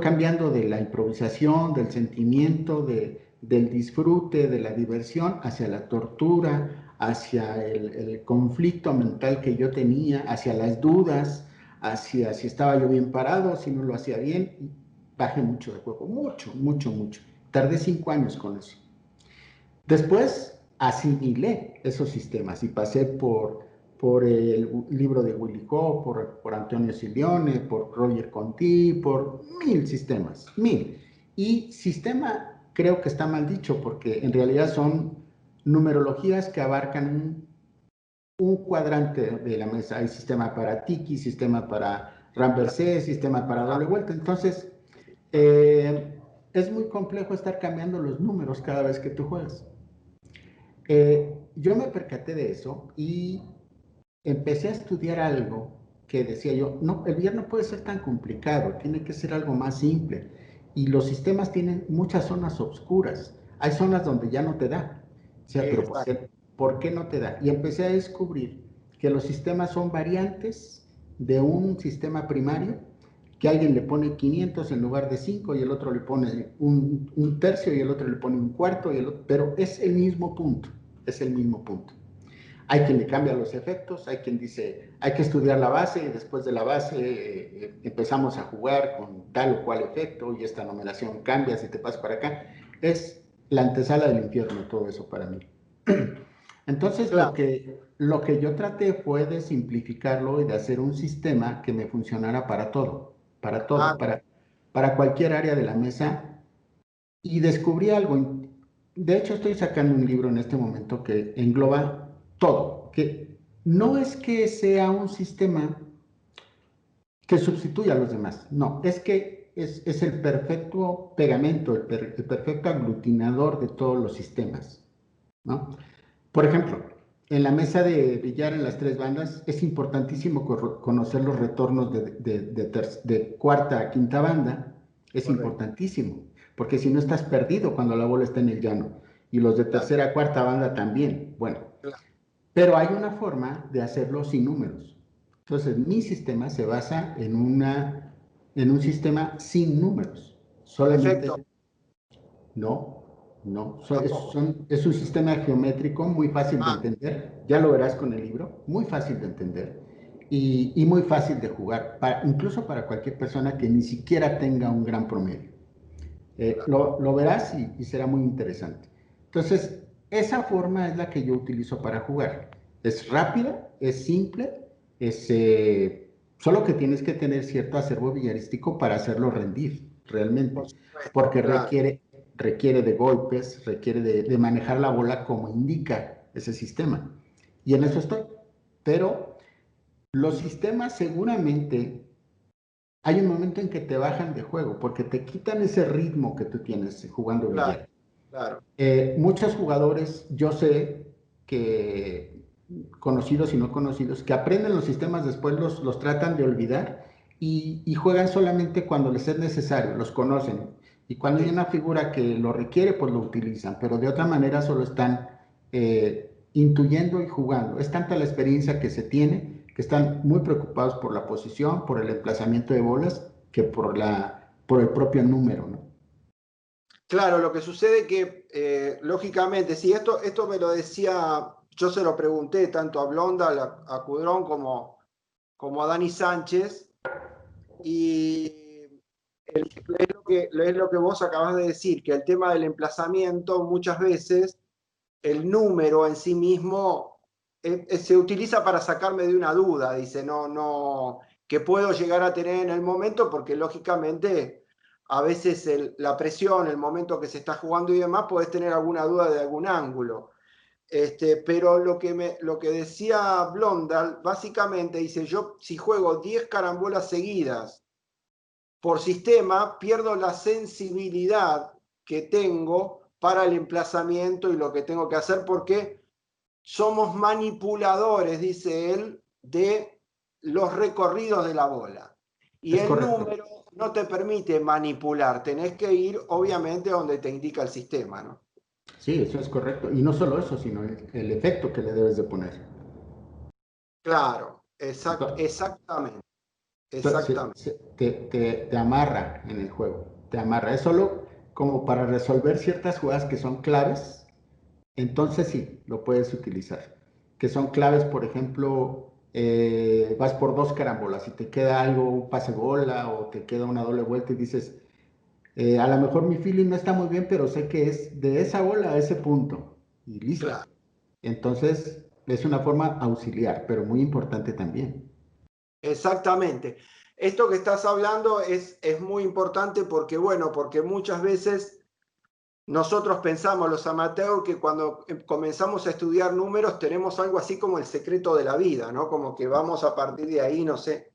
cambiando de la improvisación, del sentimiento, del disfrute, de la diversión, hacia la tortura, hacia el conflicto mental que yo tenía, hacia las dudas, hacia si estaba yo bien parado, si no lo hacía bien. Bajé mucho de juego, mucho, mucho, mucho. Tardé 5 años con eso. Después asimilé esos sistemas y pasé por el libro de Willy Ho, por Antonio Silione, por Roger Conti, por 1000 sistemas, 1000. Y sistema creo que está mal dicho porque en realidad son numerologías que abarcan un cuadrante de la mesa. Hay sistema para tiki, sistema para renversé, sistema para doble vuelta. Entonces, es muy complejo estar cambiando los números cada vez que tú juegas. Yo me percaté de eso y empecé a estudiar algo que decía yo, no, el billar no puede ser tan complicado, tiene que ser algo más simple. Y los sistemas tienen muchas zonas oscuras. Hay zonas donde ya no te da. O sea, pero ¿por qué no te da? Y empecé a descubrir que los sistemas son variantes de un sistema primario, que alguien le pone 500 en lugar de 5 y el otro le pone un tercio y el otro le pone un cuarto, pero es el mismo punto, es el mismo punto. Hay quien le cambia los efectos, hay quien dice, hay que estudiar la base y después de la base empezamos a jugar con tal o cual efecto y esta numeración cambia si te pasas para acá. Es la antesala del infierno todo eso para mí. Entonces claro, lo que yo traté fue de simplificarlo y de hacer un sistema que me funcionara para todo, para cualquier área de la mesa. Y descubrí algo. De hecho, estoy sacando un libro en este momento que engloba todo, que no es que sea un sistema que sustituya a los demás, no, es que es el perfecto pegamento, el perfecto aglutinador de todos los sistemas, ¿no? Por ejemplo, en la mesa de billar en las tres bandas es importantísimo conocer los retornos de cuarta a quinta banda, es importantísimo, porque si no estás perdido cuando la bola está en el llano, y los de tercera a cuarta banda también, bueno, pero hay una forma de hacerlo sin números. Entonces, mi sistema se basa en un sistema sin números, solamente... No, no, es un sistema geométrico muy fácil de entender, ya lo verás con el libro, muy fácil de entender y muy fácil de jugar, incluso para cualquier persona que ni siquiera tenga un gran promedio. Lo verás y será muy interesante. Entonces, esa forma es la que yo utilizo para jugar. Es rápida, es simple, solo que tienes que tener cierto acervo villarístico para hacerlo rendir, realmente, porque requiere de golpes, requiere de manejar la bola como indica ese sistema. Y en eso estoy. Pero los sistemas seguramente hay un momento en que te bajan de juego, porque te quitan ese ritmo que tú tienes jugando billar. Claro. Muchos jugadores, yo sé que conocidos y no conocidos, que aprenden los sistemas, después los tratan de olvidar y juegan solamente cuando les es necesario, los conocen. Y cuando hay una figura que lo requiere, pues lo utilizan, pero de otra manera solo están intuyendo y jugando. Es tanta la experiencia que se tiene que están muy preocupados por la posición, por el emplazamiento de bolas, que por el propio número, ¿no? Claro, lo que sucede que, lógicamente, sí, esto me lo decía, yo se lo pregunté tanto a Blondal, a Cudrón, como a Dani Sánchez, y es lo que vos acabas de decir, que el tema del emplazamiento muchas veces, el número en sí mismo se utiliza para sacarme de una duda, dice, no, que puedo llegar a tener en el momento, porque lógicamente a veces la presión, el momento que se está jugando y demás, podés tener alguna duda de algún ángulo. Pero lo que decía Blondal, básicamente dice, yo si juego 10 carambolas seguidas por sistema, pierdo la sensibilidad que tengo para el emplazamiento y lo que tengo que hacer, porque somos manipuladores, dice él, de los recorridos de la bola. Y es el correcto. número no te permite manipular, tenés que ir obviamente donde te indica el sistema, ¿no? Sí, eso es correcto. Y no solo eso, sino el efecto que le debes de poner. Claro, exactamente. Entonces, te amarra en el juego, te amarra. Es solo como para resolver ciertas jugadas que son claves, entonces sí, lo puedes utilizar. Que son claves, por ejemplo, vas por dos carambolas y te queda algo, un pase bola o te queda una doble vuelta y dices, a lo mejor mi feeling no está muy bien, pero sé que es de esa bola a ese punto y listo. Claro. Entonces, es una forma auxiliar, pero muy importante también. Exactamente. Esto que estás hablando es muy importante porque, bueno, porque muchas veces nosotros pensamos, los amateurs, que cuando comenzamos a estudiar números tenemos algo así como el secreto de la vida, ¿no? Como que vamos a partir de ahí, no sé.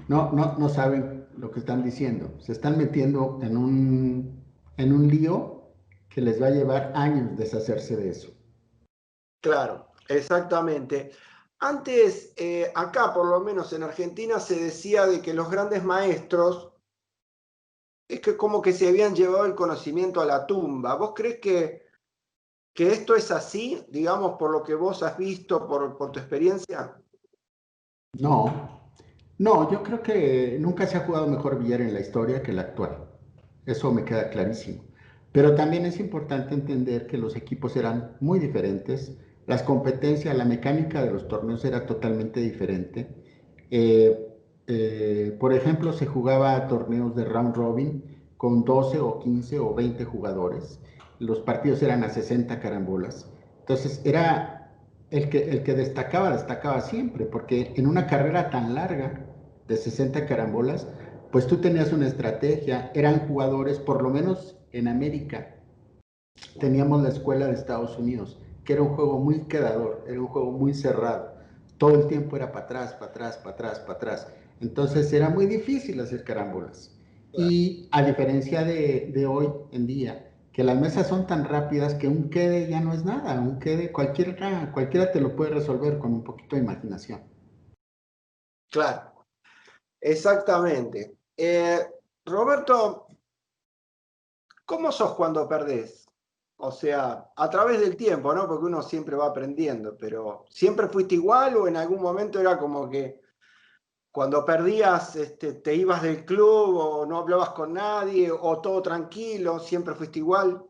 No saben lo que están diciendo. Se están metiendo en un lío que les va a llevar años deshacerse de eso. Claro, exactamente. Antes, acá por lo menos en Argentina, se decía de que los grandes maestros es que como que se habían llevado el conocimiento a la tumba. ¿Vos crees que esto es así, digamos, por lo que vos has visto, por tu experiencia? No, no, yo creo que nunca se ha jugado mejor billar en la historia que el actual. Eso me queda clarísimo. Pero también es importante entender que los equipos eran muy diferentes, las competencias, la mecánica de los torneos era totalmente diferente. Eh, por ejemplo, se jugaba torneos de round robin con 12 o 15 o 20 jugadores. Los partidos eran a 60 carambolas. Entonces era el que destacaba, destacaba siempre, porque en una carrera tan larga de 60 carambolas, pues tú tenías una estrategia, eran jugadores, por lo menos en América, teníamos la escuela de Estados Unidos, que era un juego muy quedador, era un juego muy cerrado, todo el tiempo era para atrás, para atrás, para atrás, para atrás, entonces era muy difícil hacer carambolas. Y a diferencia de hoy en día, que las mesas son tan rápidas que un quede ya no es nada, un quede cualquiera te lo puede resolver con un poquito de imaginación. Claro, exactamente. Roberto, ¿cómo sos cuando perdés? O sea, a través del tiempo, ¿no? Porque uno siempre va aprendiendo, pero ¿siempre fuiste igual o en algún momento era como que cuando perdías te ibas del club o no hablabas con nadie o todo tranquilo, siempre fuiste igual?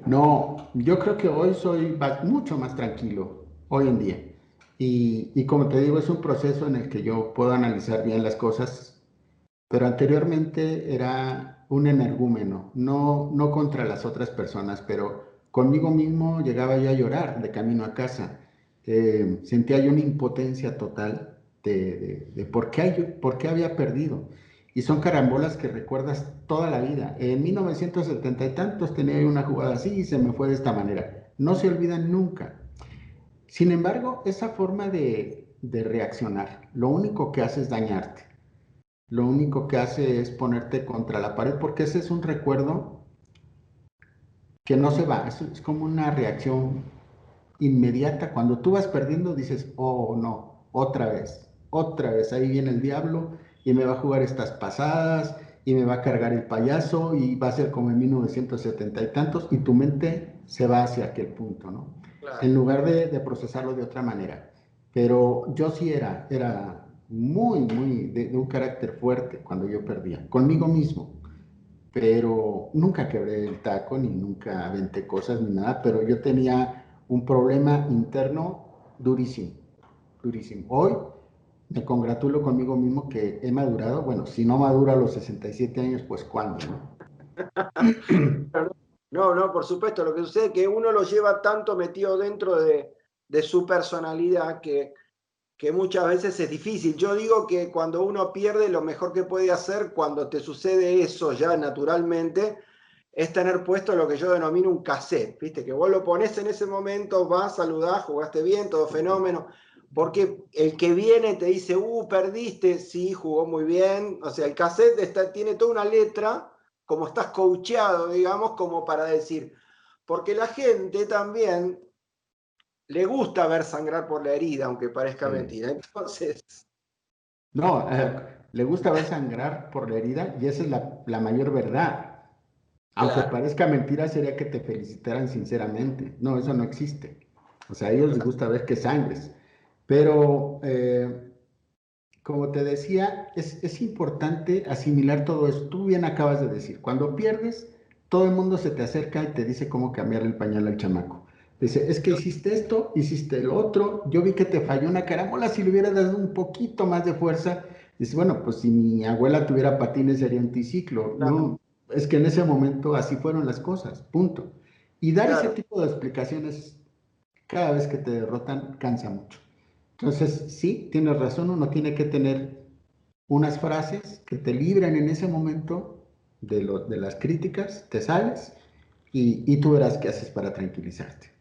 No, yo creo que hoy soy mucho más tranquilo, hoy en día. Y como te digo, es un proceso en el que yo puedo analizar bien las cosas, pero anteriormente era un energúmeno, no contra las otras personas, pero conmigo mismo llegaba yo a llorar de camino a casa. Sentía yo una impotencia total de por qué había perdido. Y son carambolas que recuerdas toda la vida. En 1970 y tantos tenía yo una jugada así y se me fue de esta manera. No se olvidan nunca. Sin embargo, esa forma de reaccionar, lo único que hace es dañarte. Lo único que hace es ponerte contra la pared porque ese es un recuerdo que no se va. Es como una reacción inmediata. Cuando tú vas perdiendo dices, oh no, otra vez, ahí viene el diablo y me va a jugar estas pasadas y me va a cargar el payaso y va a ser como en 1970 y tantos y tu mente se va hacia aquel punto, ¿no? En Claro. lugar de procesarlo de otra manera. Pero yo sí era muy de un carácter fuerte cuando yo perdía, conmigo mismo, pero nunca quebré el taco ni nunca aventé cosas ni nada, pero yo tenía un problema interno durísimo, durísimo. Hoy me congratulo conmigo mismo que he madurado, bueno, si no maduro a los 67 años, pues ¿cuándo, no? No, no, por supuesto. Lo que sucede es que uno lo lleva tanto metido dentro de su personalidad que muchas veces es difícil. Yo digo que cuando uno pierde, lo mejor que puede hacer cuando te sucede eso ya naturalmente es tener puesto lo que yo denomino un cassette, ¿viste? Que vos lo pones en ese momento, vas, saludás, jugaste bien, todo fenómeno, porque el que viene te dice, perdiste, sí, jugó muy bien, o sea, el cassette tiene toda una letra, como estás coacheado, digamos, como para decir, porque la gente también le gusta ver sangrar por la herida, aunque parezca mentira. Entonces, No, le gusta ver sangrar por la herida y esa es la mayor verdad. Aunque claro, parezca mentira, sería que te felicitaran sinceramente. No, eso no existe. O sea, a ellos les claro, gusta ver que sangres. Pero como te decía, es importante asimilar todo eso. Tú bien acabas de decir, cuando pierdes, todo el mundo se te acerca y te dice cómo cambiar el pañal al chamaco. Dice, es que hiciste esto, hiciste lo otro, yo vi que te falló una carámbola, si le hubieras dado un poquito más de fuerza. Dice, bueno, pues si mi abuela tuviera patines sería un triciclo. claro, No, es que en ese momento así fueron las cosas, punto. Y dar ese claro. tipo de explicaciones cada vez que te derrotan cansa mucho. Entonces, sí, tienes razón, uno tiene que tener unas frases que te libran en ese momento de las críticas, te sales y tú verás qué haces para tranquilizarte.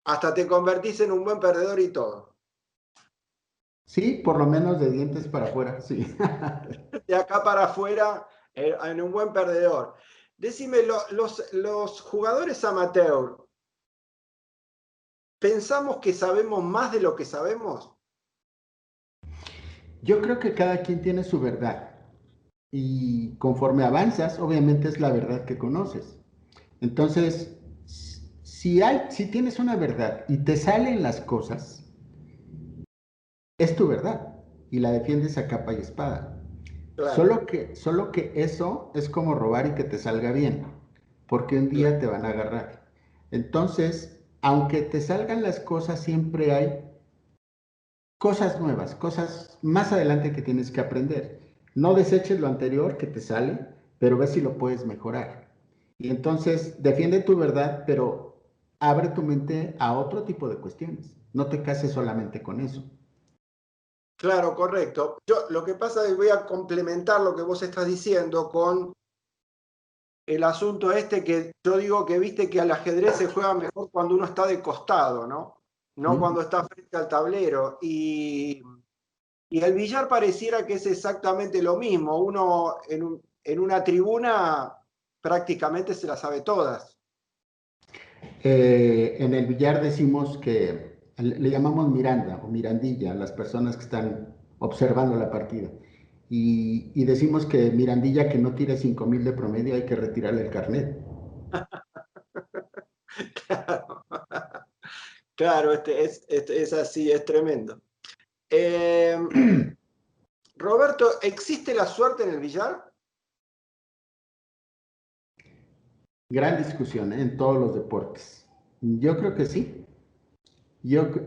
Hasta te convertís en un buen perdedor y todo. Sí, por lo menos de dientes para afuera, sí. De acá para afuera, en un buen perdedor. Decime, los jugadores amateur, ¿pensamos que sabemos más de lo que sabemos? Yo creo que cada quien tiene su verdad y conforme avanzas, obviamente es la verdad que conoces. Entonces, si tienes una verdad y te salen las cosas, es tu verdad y la defiendes a capa y espada. Claro, Solo que eso es como robar y que te salga bien, porque un claro, día te van a agarrar. Entonces, aunque te salgan las cosas, siempre hay cosas nuevas, cosas más adelante que tienes que aprender. No deseches lo anterior que te sale, pero ve si lo puedes mejorar. Y entonces defiende tu verdad, pero abre tu mente a otro tipo de cuestiones. No te cases solamente con eso. claro, correcto. Yo lo que pasa es que voy a complementar lo que vos estás diciendo con el asunto este que yo digo que viste que al ajedrez se juega mejor cuando uno está de costado, ¿no? No ¿Mm? cuando está frente al tablero. Y el billar pareciera que es exactamente lo mismo. Uno en una tribuna prácticamente se la sabe todas. En el billar decimos que le llamamos Miranda o Mirandilla a las personas que están observando la partida. Y decimos que Mirandilla que no tire 5,000 de promedio hay que retirarle el carnet. Claro, claro, es así, es tremendo. Eh, Roberto, ¿existe la suerte en el billar? Gran discusión, ¿eh? En todos los deportes. Yo creo que sí.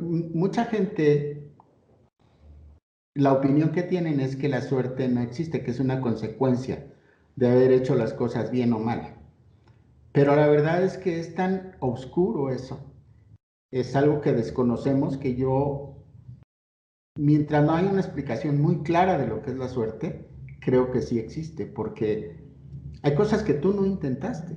Mucha gente, la opinión que tienen es que la suerte no existe, que es una consecuencia de haber hecho las cosas bien o mal. Pero la verdad es que es tan oscuro eso. Es algo que desconocemos que yo, mientras no hay una explicación muy clara de lo que es la suerte, creo que sí existe, porque hay cosas que tú no intentaste.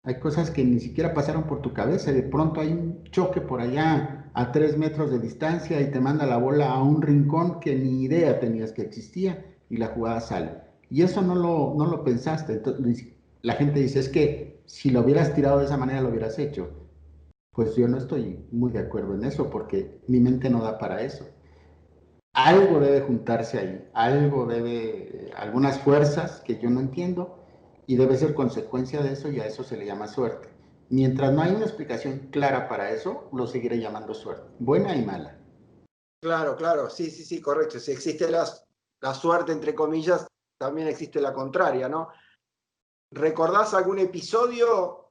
Hay cosas que ni siquiera pasaron por tu cabeza y de pronto hay un choque por allá a 3 metros de distancia y te manda la bola a un rincón que ni idea tenías que existía y la jugada sale. Y eso no lo pensaste. Entonces, la gente dice, es que si lo hubieras tirado de esa manera lo hubieras hecho. Pues yo no estoy muy de acuerdo en eso porque mi mente no da para eso. Algo debe juntarse ahí, algo debe, algunas fuerzas que yo no entiendo y debe ser consecuencia de eso y a eso se le llama suerte. Mientras no hay una explicación clara para eso, lo seguiré llamando suerte, buena y mala. Claro, claro, sí, sí, sí, correcto. Si existe la suerte, entre comillas, también existe la contraria, ¿no? ¿Recordás algún episodio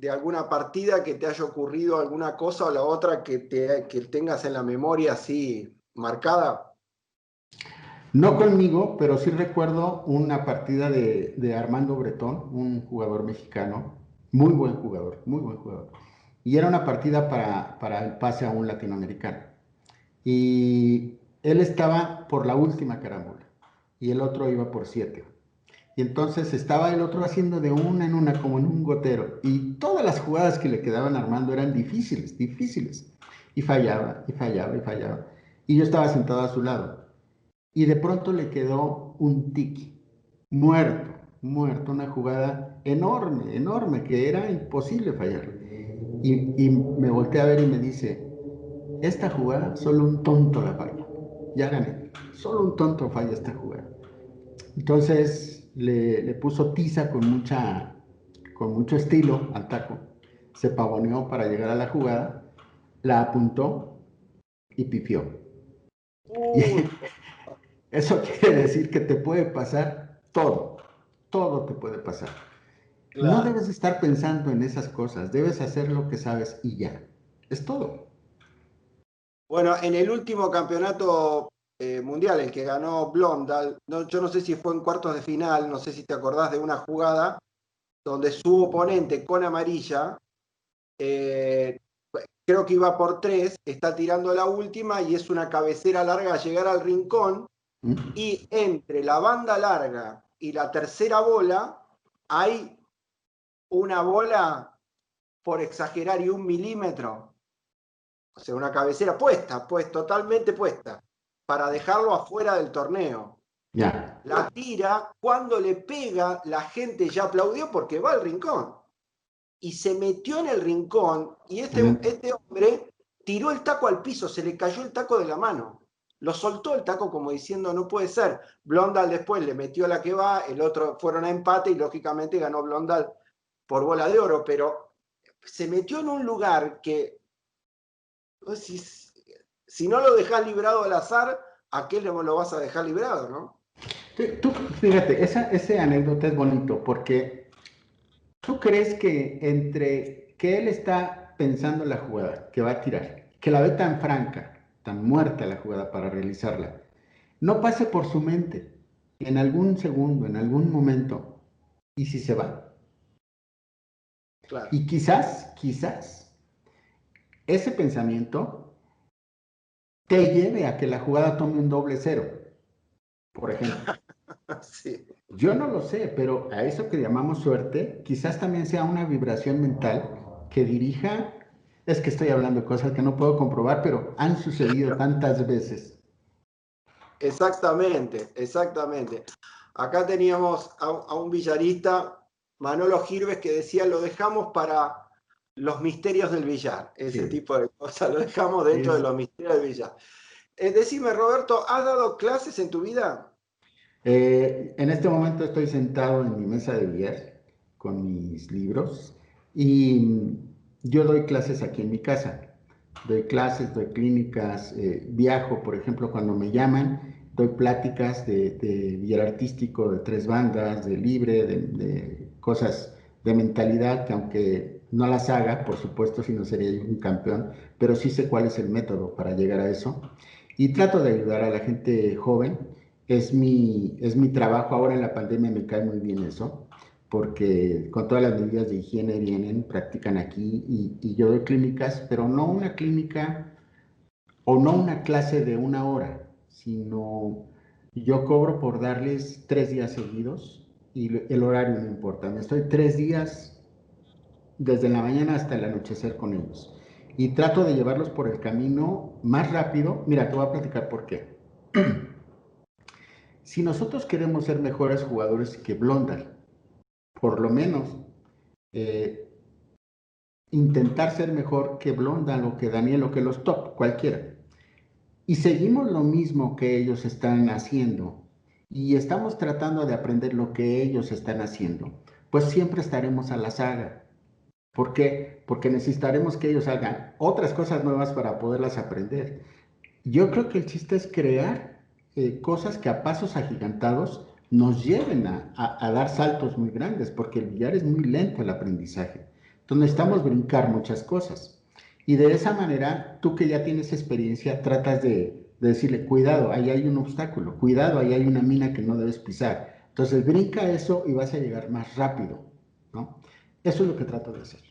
de alguna partida que te haya ocurrido alguna cosa o la otra que tengas en la memoria así marcada? No conmigo, pero sí recuerdo una partida de Armando Bretón, un jugador mexicano, muy buen jugador, muy buen jugador. Y era una partida para el pase a un latinoamericano. Y él estaba por la última carambola y el otro iba por 7. Y entonces estaba el otro haciendo de una en una, como en un gotero. Y todas las jugadas que le quedaban armando eran difíciles, difíciles. Y fallaba, y fallaba, y fallaba. Y yo estaba sentado a su lado. Y de pronto le quedó un tiki, muerto, muerto, una jugada enorme, enorme, que era imposible fallar. Y me volteé a ver y me dice, esta jugada solo un tonto la falla. Ya gané. Solo un tonto falla esta jugada. Entonces le puso tiza con mucho estilo al taco. Se pavoneó para llegar a la jugada, la apuntó y pifió. Y Uy, eso quiere decir que te puede pasar todo. Todo te puede pasar. No claro. debes estar pensando en esas cosas. Debes hacer lo que sabes y ya. Es todo. Bueno, en el último campeonato mundial, el que ganó Blondal, yo no sé si fue en cuartos de final, no sé si te acordás de una jugada donde su oponente con amarilla, eh, creo que iba por 3, está tirando la última y es una cabecera larga a llegar al rincón ¿Mm? y entre la banda larga y la tercera bola hay una bola, por exagerar, y 1 milímetro, o sea, una cabecera puesta, pues totalmente puesta, para dejarlo afuera del torneo. Ya. La tira, cuando le pega, la gente ya aplaudió porque va al rincón. Y se metió en el rincón y este hombre tiró el taco al piso, se le cayó el taco de la mano. Lo soltó el taco como diciendo, no puede ser. Blondal después le metió la que va, el otro fueron a empate y lógicamente ganó Blondal por bola de oro, pero se metió en un lugar que, si no lo dejás librado al azar, ¿a qué lo vas a dejar librado, no? Tú, fíjate, ese anécdota es bonito porque tú crees que entre que él está pensando la jugada que va a tirar, que la ve tan franca, tan muerta la jugada para realizarla, no pase por su mente en algún segundo, en algún momento, y si se va. Claro. Y quizás, ese pensamiento te lleve a que la jugada tome un doble cero, por ejemplo. Sí. Yo no lo sé, pero a eso que llamamos suerte, quizás también sea una vibración mental que dirija, es que estoy hablando de cosas que no puedo comprobar, pero han sucedido tantas veces. Exactamente, exactamente. Acá teníamos a un billarista, Manolo Girves, que decía, lo dejamos para los misterios del billar, ese Sí. tipo de cosas, lo dejamos dentro de los misterios del billar. Decime, Roberto, ¿has dado clases en tu vida? En este momento estoy sentado en mi mesa de billar con mis libros y yo doy clases aquí en mi casa. Doy clases, doy clínicas, viajo, por ejemplo, cuando me llaman, doy pláticas de billar artístico, de tres bandas, de libre, de cosas de mentalidad que aunque no las haga, por supuesto, si no sería yo un campeón, pero sí sé cuál es el método para llegar a eso. Y trato de ayudar a la gente joven. Es mi trabajo. Ahora en la pandemia me cae muy bien eso, porque con todas las medidas de higiene vienen, practican aquí y yo doy clínicas, pero no una clínica o no una clase de 1 hora, sino yo cobro por darles 3 días seguidos y el horario no importa. Me estoy 3 días desde la mañana hasta el anochecer con ellos y trato de llevarlos por el camino más rápido. Mira, te voy a platicar por qué. Si nosotros queremos ser mejores jugadores que Blondal, por lo menos eh, intentar ser mejor que Blondal o que Daniel o que los top, cualquiera. Y seguimos lo mismo que ellos están haciendo y estamos tratando de aprender lo que ellos están haciendo, pues siempre estaremos a la saga. ¿Por qué? Porque necesitaremos que ellos hagan otras cosas nuevas para poderlas aprender. Yo creo que el chiste es crear cosas que a pasos agigantados nos lleven a dar saltos muy grandes, porque el billar es muy lento el aprendizaje. Entonces necesitamos brincar muchas cosas. Y de esa manera, tú que ya tienes experiencia, tratas de decirle, cuidado, ahí hay un obstáculo, cuidado, ahí hay una mina que no debes pisar. Entonces brinca eso y vas a llegar más rápido, ¿no? Eso es lo que trato de hacer.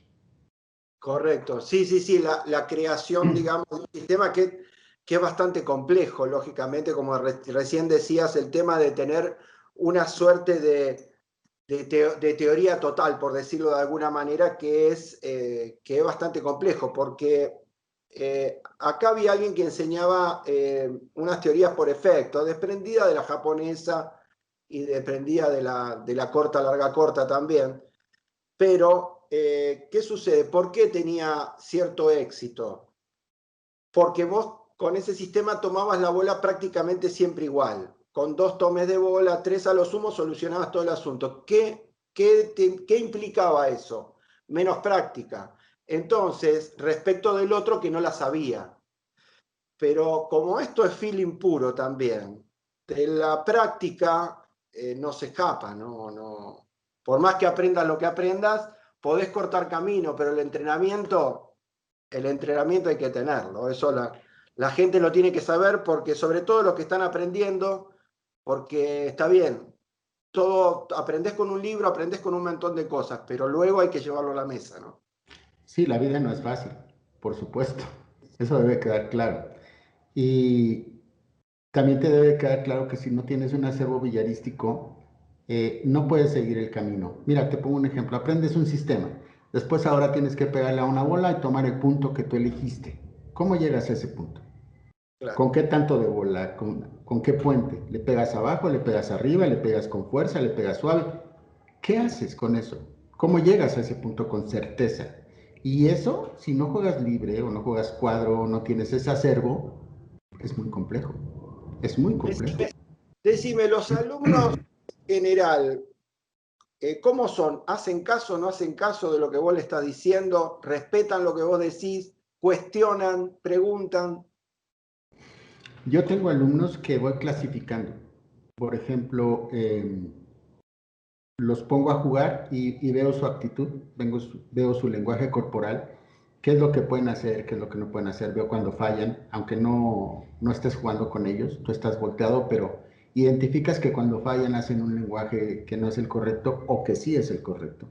Correcto, sí, sí, sí, la creación, digamos, de un sistema que es bastante complejo, lógicamente, como recién decías, el tema de tener una suerte de teoría total, por decirlo de alguna manera, que es bastante complejo, porque acá había alguien que enseñaba unas teorías por efecto, desprendida de la japonesa y desprendida de la corta, larga, corta también, pero ¿qué sucede? ¿Por qué tenía cierto éxito? Porque vos con ese sistema tomabas la bola prácticamente siempre igual. Con 2 tomes de bola, 3 a lo sumo, solucionabas todo el asunto. ¿Qué implicaba eso? Menos práctica. Entonces, respecto del otro que no la sabía. Pero como esto es feeling puro también, de la práctica no se escapa, ¿no? No. Por más que aprendas lo que aprendas, podés cortar camino, pero el entrenamiento hay que tenerlo. Eso la gente lo tiene que saber, porque sobre todo los que están aprendiendo, porque está bien, todo aprendés con un libro, aprendés con un montón de cosas, pero luego hay que llevarlo a la mesa, ¿no? Sí, la vida no es fácil, por supuesto. Eso debe quedar claro. Y también te debe quedar claro que si no tienes un acervo villarístico, no puedes seguir el camino. Mira, te pongo un ejemplo. Aprendes un sistema. Después ahora tienes que pegarle a una bola y tomar el punto que tú elegiste. ¿Cómo llegas a ese punto? Claro. ¿Con qué tanto de bola? ¿Con qué puente? ¿Le pegas abajo? ¿Le pegas arriba? ¿Le pegas con fuerza? ¿Le pegas suave? ¿Qué haces con eso? ¿Cómo llegas a ese punto con certeza? Y eso, si no juegas libre o no juegas cuadro o no tienes ese acervo, es muy complejo. Es muy complejo. Decime, los alumnos en general, ¿cómo son? ¿Hacen caso o no hacen caso de lo que vos le estás diciendo? ¿Respetan lo que vos decís? ¿Cuestionan? ¿Preguntan? Yo tengo alumnos que voy clasificando. Por ejemplo, los pongo a jugar y veo su actitud, veo su lenguaje corporal, qué es lo que pueden hacer, qué es lo que no pueden hacer, veo cuando fallan, aunque no estés jugando con ellos, tú estás volteado, pero identificas que cuando fallan hacen un lenguaje que no es el correcto o que sí es el correcto.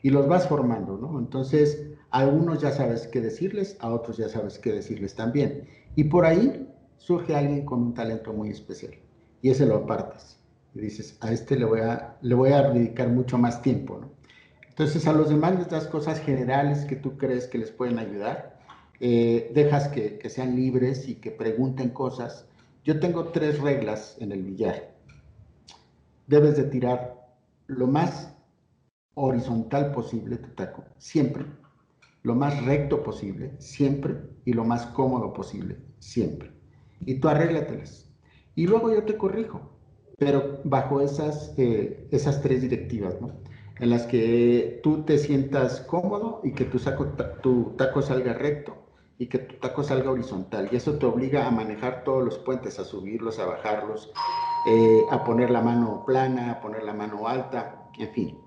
Y los vas formando, ¿no? Entonces, a algunos ya sabes qué decirles, a otros ya sabes qué decirles también. Y por ahí surge alguien con un talento muy especial y ese lo apartas y dices, a este le voy a dedicar mucho más tiempo, ¿no? Entonces a los demás les das cosas generales que tú crees que les pueden ayudar, dejas que sean libres y que pregunten cosas. Yo tengo 3 reglas en el billar. Debes de tirar lo más horizontal posible tu taco, siempre. Lo más recto posible, siempre. Y lo más cómodo posible, siempre. Y tú arréglatelas. Y luego yo te corrijo, pero bajo esas 3 directivas, ¿no? En las que tú te sientas cómodo y que tu taco salga recto y que tu taco salga horizontal. Y eso te obliga a manejar todos los puentes, a subirlos, a bajarlos, a poner la mano plana, a poner la mano alta, en fin.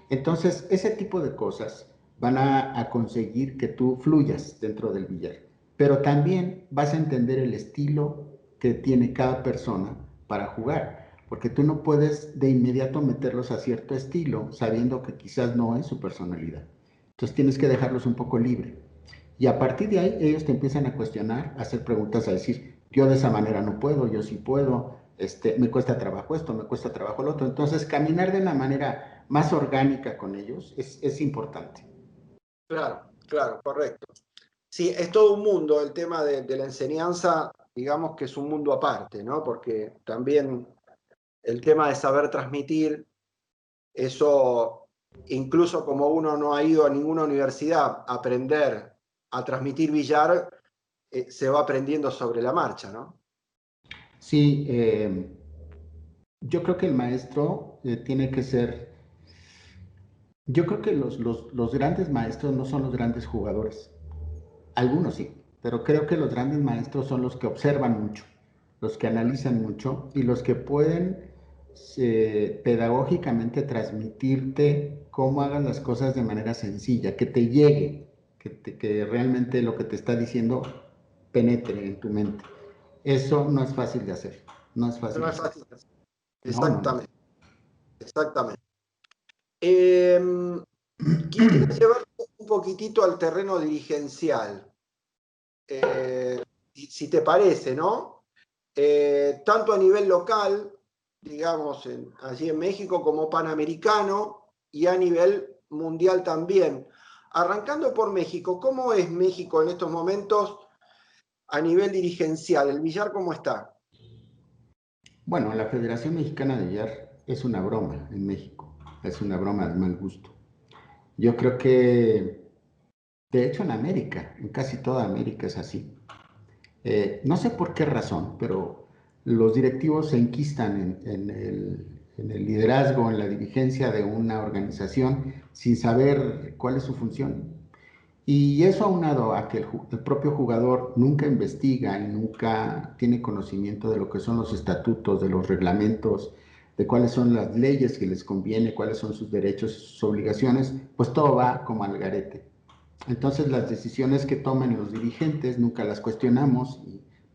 Entonces, ese tipo de cosas van a conseguir que tú fluyas dentro del billar. Pero también vas a entender el estilo que tiene cada persona para jugar, porque tú no puedes de inmediato meterlos a cierto estilo sabiendo que quizás no es su personalidad. Entonces tienes que dejarlos un poco libre. Y a partir de ahí ellos te empiezan a cuestionar, a hacer preguntas, a decir, yo de esa manera no puedo, yo sí puedo, me cuesta trabajo esto, me cuesta trabajo lo otro. Entonces caminar de una manera más orgánica con ellos es importante. Claro, claro, correcto. Sí, es todo un mundo el tema de la enseñanza, digamos que es un mundo aparte, ¿no? Porque también el tema de saber transmitir, eso, incluso como uno no ha ido a ninguna universidad a aprender a transmitir billar, se va aprendiendo sobre la marcha, ¿no? Sí, yo creo que el maestro tiene que ser, yo creo que los grandes maestros no son los grandes jugadores. Algunos sí, pero creo que los grandes maestros son los que observan mucho, los que analizan mucho y los que pueden pedagógicamente transmitirte cómo hagas las cosas de manera sencilla, que te llegue, que realmente lo que te está diciendo penetre en tu mente. Eso no es fácil de hacer, no es fácil No de es hacer. fácil. No, no, no. Exactamente, exactamente. Eh, Quisiera llevar un poquitito al terreno dirigencial, si te parece, ¿no? Tanto a nivel local, digamos, allí en México, como panamericano, y a nivel mundial también. Arrancando por México, ¿cómo es México en estos momentos a nivel dirigencial? ¿El billar cómo está? Bueno, la Federación Mexicana de Billar es una broma en México, es una broma de mal gusto. Yo creo que, de hecho, en América, en casi toda América es así. No sé por qué razón, pero los directivos se enquistan en el liderazgo, en la dirigencia de una organización sin saber cuál es su función. Y eso aunado a que el propio jugador nunca investiga y nunca tiene conocimiento de lo que son los estatutos, de los reglamentos, de cuáles son las leyes que les conviene, cuáles son sus derechos y sus obligaciones, pues todo va como al garete. Entonces las decisiones que toman los dirigentes nunca las cuestionamos,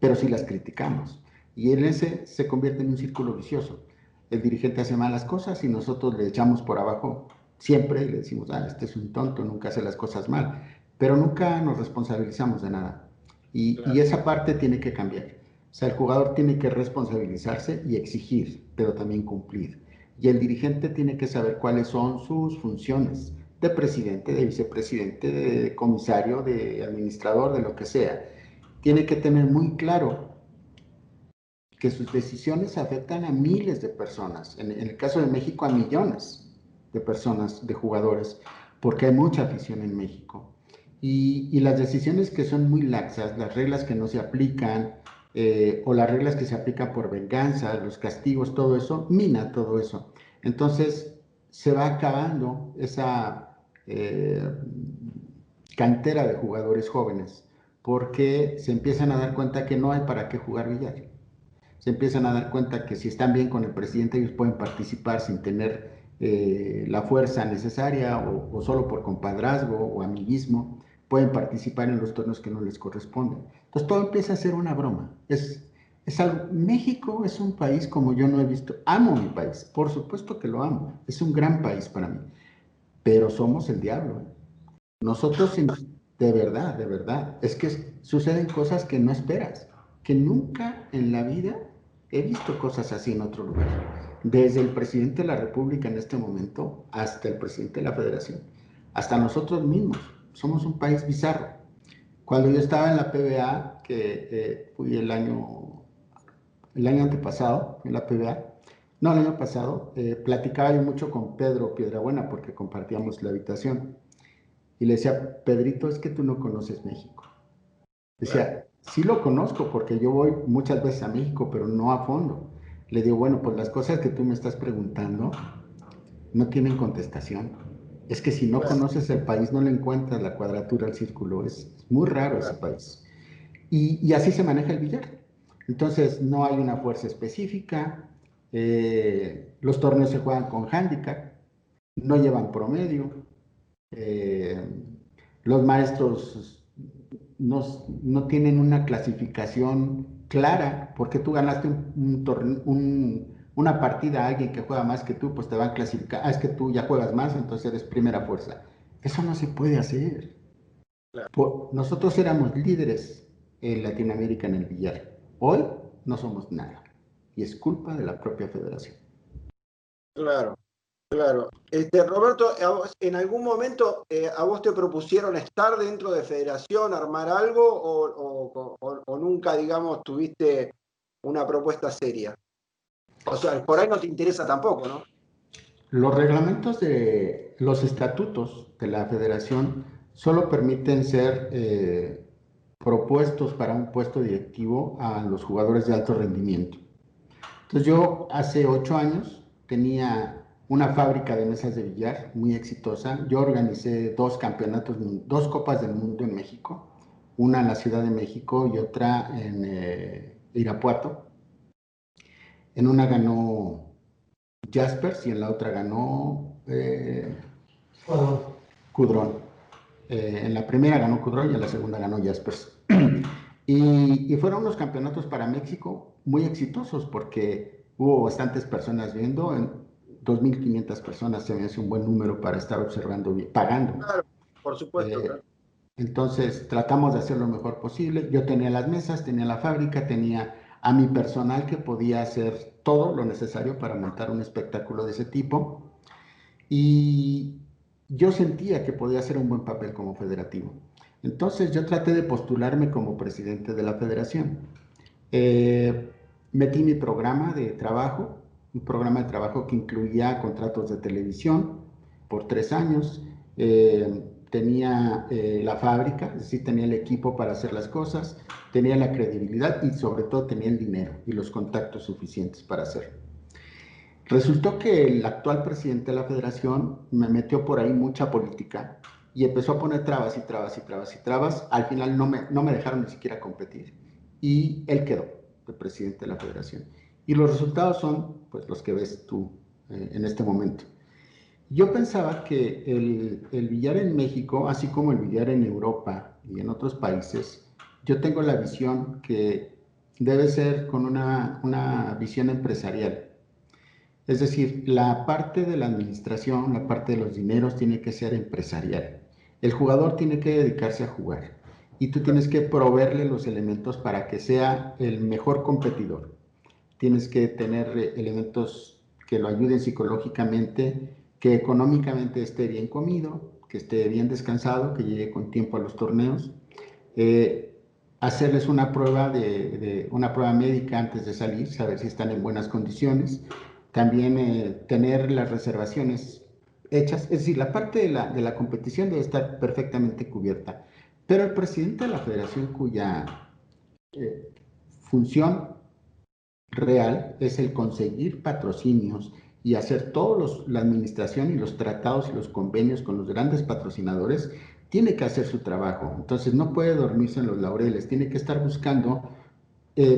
pero sí las criticamos. Y en ese se convierte en un círculo vicioso. El dirigente hace malas cosas y nosotros le echamos por abajo siempre y le decimos, ah, este es un tonto, nunca hace las cosas mal, pero nunca nos responsabilizamos de nada. Y Claro. esa parte tiene que cambiar. O sea, el jugador tiene que responsabilizarse y exigir, pero también cumplir. y el dirigente tiene que saber cuáles son sus funciones de presidente, de vicepresidente, de comisario, de administrador, de lo que sea. Tiene que tener muy claro que sus decisiones afectan a miles de personas, en el caso de México a millones de personas, de jugadores, porque hay mucha afición en México. Y las decisiones que son muy laxas, las reglas que no se aplican, o las reglas que se aplican por venganza, los castigos, todo eso, mina todo eso. Entonces se va acabando esa cantera de jugadores jóvenes, porque se empiezan a dar cuenta que no hay para qué jugar billar. Se empiezan a dar cuenta que si están bien con el presidente, ellos pueden participar sin tener la fuerza necesaria o solo por compadrazgo o amiguismo, pueden participar en los torneos que no les corresponden. Entonces todo empieza a ser una broma. Es algo, México es un país como yo no he visto. Amo mi país, por supuesto que lo amo. Es un gran país para mí, pero somos el diablo. Nosotros, de verdad, es que suceden cosas que no esperas, que nunca en la vida he visto cosas así en otro lugar. Desde el presidente de la República en este momento hasta el presidente de la Federación, hasta nosotros mismos. Somos un país bizarro. Cuando yo estaba en la PBA, que fui el año antepasado, en la PBA, no, el año pasado, platicaba yo mucho con Pedro Piedrabuena porque compartíamos la habitación. Y le decía, Pedrito, es que tú no conoces México. Decía, sí lo conozco porque yo voy muchas veces a México, pero no a fondo. Le digo, bueno, pues las cosas que tú me estás preguntando no tienen contestación. Es que si no conoces el país, no le encuentras la cuadratura al círculo. Es muy raro ese país. Y así se maneja el billar. Entonces, no hay una fuerza específica. Los torneos se juegan con handicap. No llevan promedio. Los maestros no tienen una clasificación clara, porque tú ganaste una partida a alguien que juega más que tú, pues te van a clasificar, es que tú ya juegas más, entonces eres primera fuerza. Eso no se puede hacer. Nosotros éramos líderes en Latinoamérica en el billar. Hoy no somos nada. Y es culpa de la propia federación. Claro. Claro. Roberto, ¿en algún momento a vos te propusieron estar dentro de federación, armar algo o nunca, digamos, tuviste una propuesta seria? O sea, por ahí no te interesa tampoco, ¿no? Los reglamentos de los estatutos de la federación solo permiten ser propuestos para un puesto directivo a los jugadores de alto rendimiento. Entonces yo hace 8 años tenía una fábrica de mesas de billar muy exitosa. Yo organicé 2 campeonatos, 2 copas del mundo en México, una en la Ciudad de México y otra en Irapuato. En una ganó Jaspers y en la otra ganó Cudrón. En la primera ganó Cudrón y en la segunda ganó Jaspers. Y fueron unos campeonatos para México muy exitosos porque hubo bastantes personas viendo. En 2.500 personas se me hace un buen número para estar observando, pagando. Claro, por supuesto. Claro. Entonces tratamos de hacer lo mejor posible. Yo tenía las mesas, tenía la fábrica, tenía a mi personal que podía hacer todo lo necesario para montar un espectáculo de ese tipo. Y yo sentía que podía hacer un buen papel como federativo. Entonces yo traté de postularme como presidente de la federación. Metí mi programa de trabajo, un programa de trabajo que incluía contratos de televisión por 3 años. Tenía la fábrica, es decir, tenía el equipo para hacer las cosas, tenía la credibilidad y sobre todo tenía el dinero y los contactos suficientes para hacerlo. Resultó que el actual presidente de la federación me metió por ahí mucha política y empezó a poner trabas y trabas y trabas y trabas. Al final no me dejaron ni siquiera competir y él quedó de presidente de la federación. Y los resultados son pues los que ves tú en este momento. Yo pensaba que el billar en México, así como el billar en Europa y en otros países, yo tengo la visión que debe ser con una visión empresarial. Es decir, la parte de la administración, la parte de los dineros tiene que ser empresarial. El jugador tiene que dedicarse a jugar y tú tienes que proveerle los elementos para que sea el mejor competidor. Tienes que tener elementos que lo ayuden psicológicamente, que económicamente esté bien comido, que esté bien descansado, que llegue con tiempo a los torneos, hacerles una prueba una prueba médica antes de salir, saber si están en buenas condiciones, también tener las reservaciones hechas, es decir, la parte de la competición debe estar perfectamente cubierta, pero el presidente de la federación, cuya función real es el conseguir patrocinios y hacer toda la administración y los tratados y los convenios con los grandes patrocinadores, tiene que hacer su trabajo. Entonces no puede dormirse en los laureles, tiene que estar buscando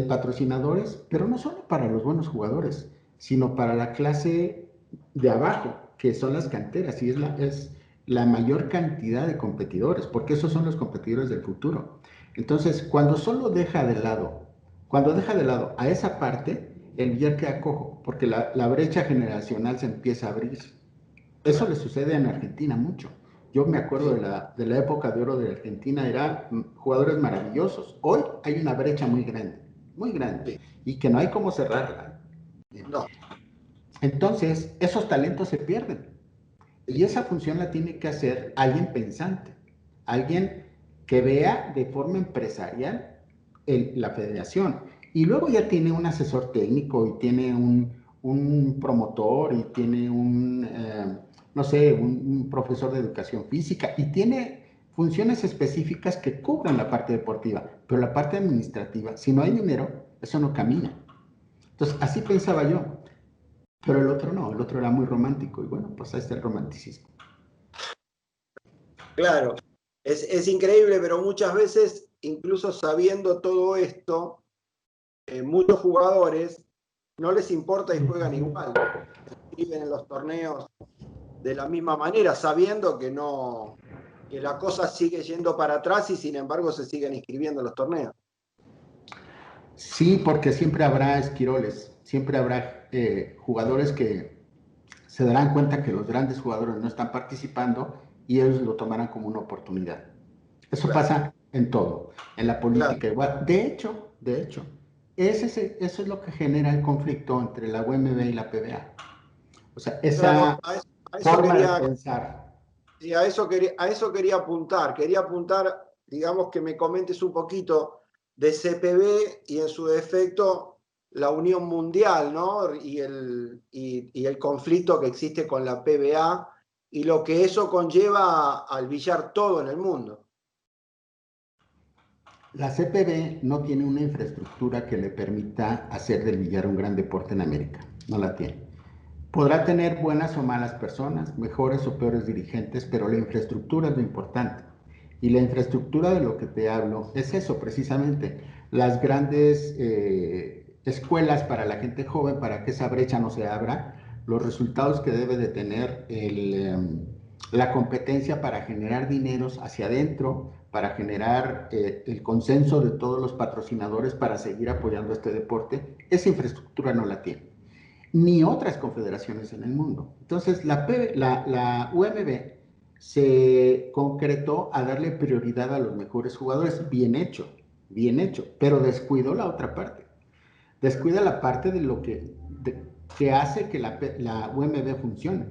patrocinadores, pero no solo para los buenos jugadores, sino para la clase de abajo, que son las canteras, y es la mayor cantidad de competidores, porque esos son los competidores del futuro. Entonces, cuando deja de lado a esa parte, el billar queda cojo, porque la brecha generacional se empieza a abrir. Eso le sucede en Argentina mucho. Yo me acuerdo de la época de oro de Argentina, eran jugadores maravillosos. Hoy hay una brecha muy grande, y que no hay cómo cerrarla. No. Entonces, esos talentos se pierden. Y esa función la tiene que hacer alguien pensante, alguien que vea de forma empresarial la federación. Y luego ya tiene un asesor técnico y tiene un promotor y tiene no sé, un profesor de educación física y tiene funciones específicas que cubran la parte deportiva, pero la parte administrativa, si no hay dinero, eso no camina. Entonces, así pensaba yo, pero el otro no, el otro era muy romántico y bueno, pues ahí está el romanticismo. Claro, es increíble, pero muchas veces, incluso sabiendo todo esto, muchos jugadores no les importa y juegan igual. Viven en los torneos de la misma manera, sabiendo que la cosa sigue yendo para atrás y sin embargo se siguen inscribiendo en los torneos. Sí, porque siempre habrá esquiroles, siempre habrá jugadores que se darán cuenta que los grandes jugadores no están participando y ellos lo tomarán como una oportunidad. Eso Claro, pasa en todo, en la claro. política igual. De hecho, eso es lo que genera el conflicto entre la UMB y la PBA. O sea, Claro, esa a eso forma de quería, pensar. sí, a eso quería apuntar. Quería apuntar, digamos, que me comentes un poquito de CPB y en su defecto la Unión Mundial, ¿no? Y el conflicto que existe con la PBA y lo que eso conlleva al billar todo en el mundo. La CPB no tiene una infraestructura que le permita hacer del billar un gran deporte en América. No la tiene. Podrá tener buenas o malas personas, mejores o peores dirigentes, pero la infraestructura es lo importante. Y la infraestructura de lo que te hablo es eso precisamente, las grandes escuelas para la gente joven, para que esa brecha no se abra, los resultados que debe de tener la competencia para generar dineros hacia adentro, para generar el consenso de todos los patrocinadores para seguir apoyando este deporte, esa infraestructura no la tiene ni otras confederaciones en el mundo. Entonces, la UMB se concretó a darle prioridad a los mejores jugadores, bien hecho, pero descuidó la otra parte. Descuida la parte de lo que hace que la UMB funcione,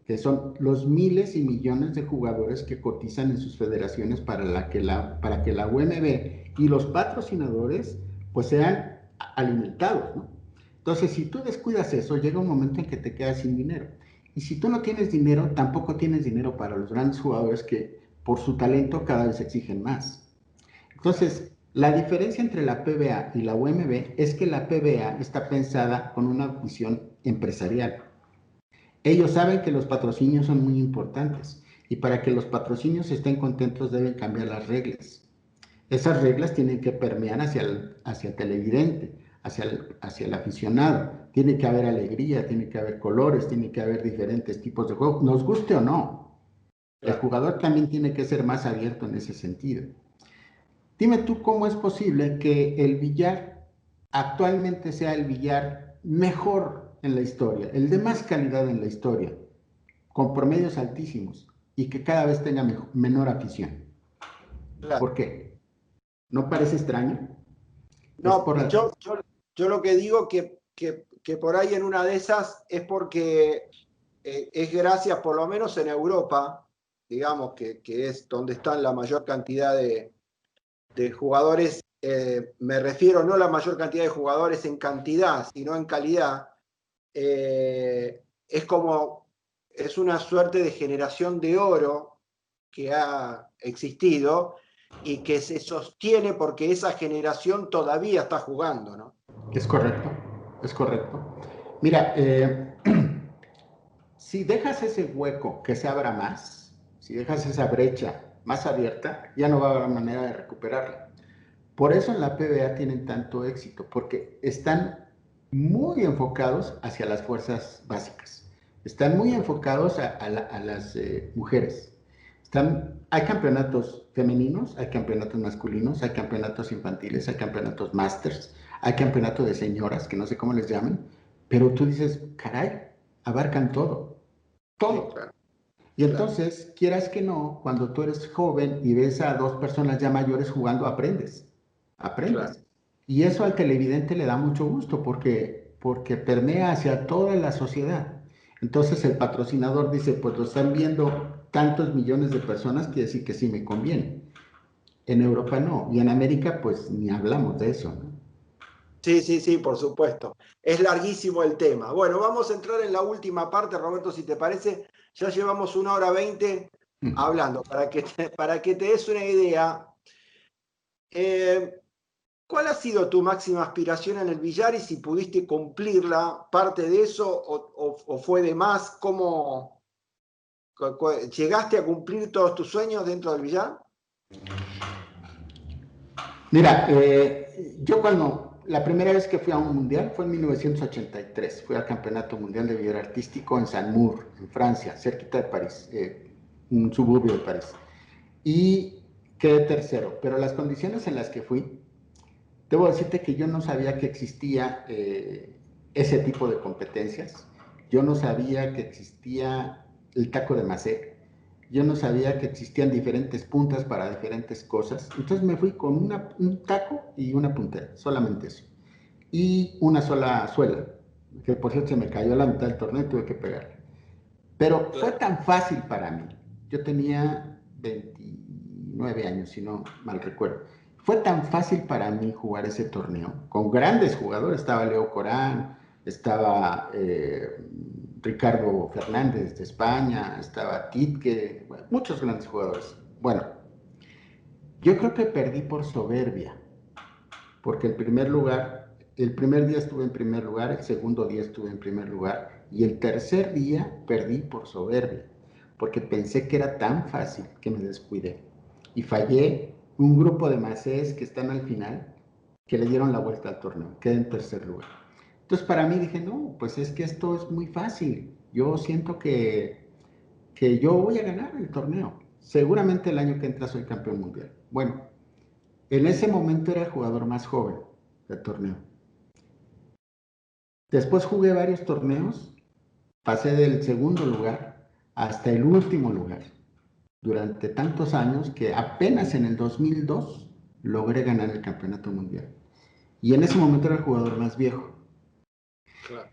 que son los miles y millones de jugadores que cotizan en sus federaciones para que la UMB y los patrocinadores pues sean alimentados, ¿no? Entonces, si tú descuidas eso, llega un momento en que te quedas sin dinero. Y si tú no tienes dinero, tampoco tienes dinero para los grandes jugadores que por su talento cada vez exigen más. Entonces, la diferencia entre la PBA y la UMB es que la PBA está pensada con una visión empresarial. Ellos saben que los patrocinios son muy importantes y para que los patrocinios estén contentos deben cambiar las reglas. Esas reglas tienen que permear hacia el televidente, hacia el aficionado. Tiene que haber alegría, tiene que haber colores, tiene que haber diferentes tipos de juegos, nos guste o no. El jugador también tiene que ser más abierto en ese sentido. Dime tú cómo es posible que el billar actualmente sea el billar mejor en la historia, el de más calidad en la historia, con promedios altísimos y que cada vez tenga menor afición. Claro. ¿Por qué? ¿No parece extraño? Es No, por... yo lo que digo que que por ahí en una de esas es porque es gracias, por lo menos en Europa, digamos, que es donde están la mayor cantidad de jugadores, me refiero no a la mayor cantidad de jugadores en cantidad, sino en calidad, es como, es una suerte de generación de oro que ha existido y que se sostiene porque esa generación todavía está jugando, ¿no? Es correcto, es correcto. Mira, si dejas ese hueco que se abra más, si dejas esa brecha más abierta, ya no va a haber manera de recuperarla. Por eso en la PBA tienen tanto éxito, porque están muy enfocados hacia las fuerzas básicas. Están muy enfocados a las mujeres. Hay campeonatos femeninos, hay campeonatos masculinos, hay campeonatos infantiles, hay campeonatos masters, hay campeonatos de señoras, que no sé cómo les llaman, pero tú dices, caray, abarcan todo, todo. Sí, claro. Y entonces, quieras que no, cuando tú eres joven y ves a dos personas ya mayores jugando, aprendes, aprendes. Claro. Y eso al televidente le da mucho gusto porque permea hacia toda la sociedad. Entonces el patrocinador dice, pues lo están viendo tantos millones de personas, quiere decir que sí me conviene. En Europa no, y en América pues ni hablamos de eso, ¿no? Sí, sí, sí, por supuesto. Es larguísimo el tema. Bueno, vamos a entrar en la última parte, Roberto, si te parece. Ya llevamos 1 hora 20 hablando. Para que te des una idea, eh, ¿cuál ha sido tu máxima aspiración en el billar y si pudiste cumplirla? ¿Parte de eso o fue de más? ¿Cómo llegaste a cumplir todos tus sueños dentro del billar? Mira, yo cuando la primera vez que fui a un mundial fue en 1983, fui al Campeonato Mundial de Billar Artístico en Saint-Maur, en Francia, cerquita de París, un suburbio de París. Y quedé tercero, pero las condiciones en las que fui, debo decirte que yo no sabía que existía ese tipo de competencias, yo no sabía que existía el taco de macé, yo no sabía que existían diferentes puntas para diferentes cosas, entonces me fui con un taco y una puntera, solamente eso, y una sola suela, que por cierto se me cayó a la mitad del torneo y tuve que pegarla. Pero fue Claro. tan fácil para mí, yo tenía 29 años, si no mal recuerdo, fue tan fácil para mí jugar ese torneo, con grandes jugadores, estaba Leo Corán, estaba Ricardo Fernández de España, estaba Titke, bueno, muchos grandes jugadores. Bueno, yo creo que perdí por soberbia, porque el primer día estuve en primer lugar, el segundo día estuve en primer lugar y el tercer día perdí por soberbia, porque pensé que era tan fácil que me descuidé y fallé un grupo de macés que están al final, que le dieron la vuelta al torneo, quedé en tercer lugar. Entonces para mí dije, no, pues es que esto es muy fácil, yo siento que yo voy a ganar el torneo, seguramente el año que entra soy campeón mundial. Bueno, en ese momento era el jugador más joven del torneo. Después jugué varios torneos, pasé del segundo lugar hasta el último lugar durante tantos años que apenas en el 2002 logré ganar el campeonato mundial. Y en ese momento era el jugador más viejo. Claro.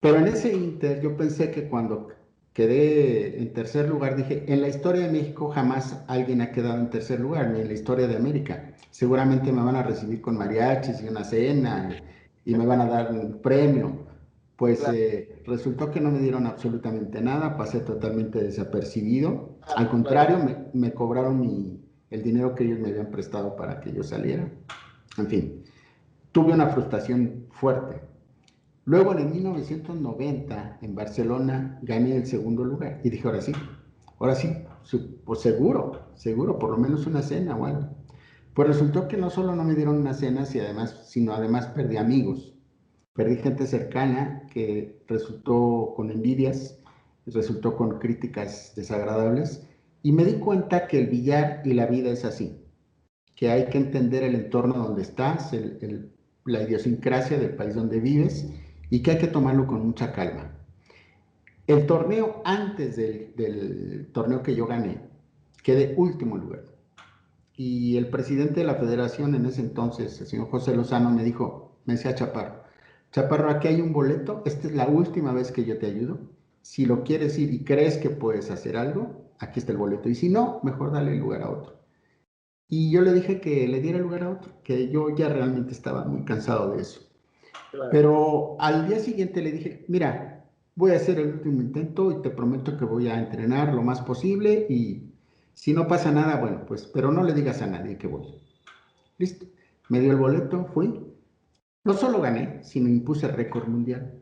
Pero en ese inter yo pensé que cuando quedé en tercer lugar, dije, en la historia de México jamás alguien ha quedado en tercer lugar, ni en la historia de América. Seguramente me van a recibir con mariachis y una cena y me van a dar un premio. Pues Claro. resultó que no me dieron absolutamente nada, pasé totalmente desapercibido. Al Claro. contrario, me cobraron el dinero que ellos me habían prestado para que yo saliera. En fin, tuve una frustración fuerte. Luego en el 1990 en Barcelona gané el segundo lugar y dije, ahora sí, pues seguro, seguro, por lo menos una cena o algo. Pues resultó que no solo no me dieron una cena, sino además perdí amigos, perdí gente cercana que resultó con envidias, resultó con críticas desagradables y me di cuenta que el billar y la vida es así, que hay que entender el entorno donde estás, la idiosincrasia del país donde vives y que hay que tomarlo con mucha calma. El torneo antes del torneo que yo gané, quedé último lugar. Y el presidente de la federación en ese entonces, el señor José Lozano, me decía Chaparro, Chaparro, aquí hay un boleto, esta es la última vez que yo te ayudo. Si lo quieres ir y crees que puedes hacer algo, aquí está el boleto. Y si no, mejor dale el lugar a otro. Y yo le dije que le diera lugar a otro, que yo ya realmente estaba muy cansado de eso. Claro. Pero al día siguiente le dije, mira, voy a hacer el último intento y te prometo que voy a entrenar lo más posible y si no pasa nada, bueno, pues, pero no le digas a nadie que voy. Listo. Me dio el boleto, fui. No solo gané, sino impuse récord mundial.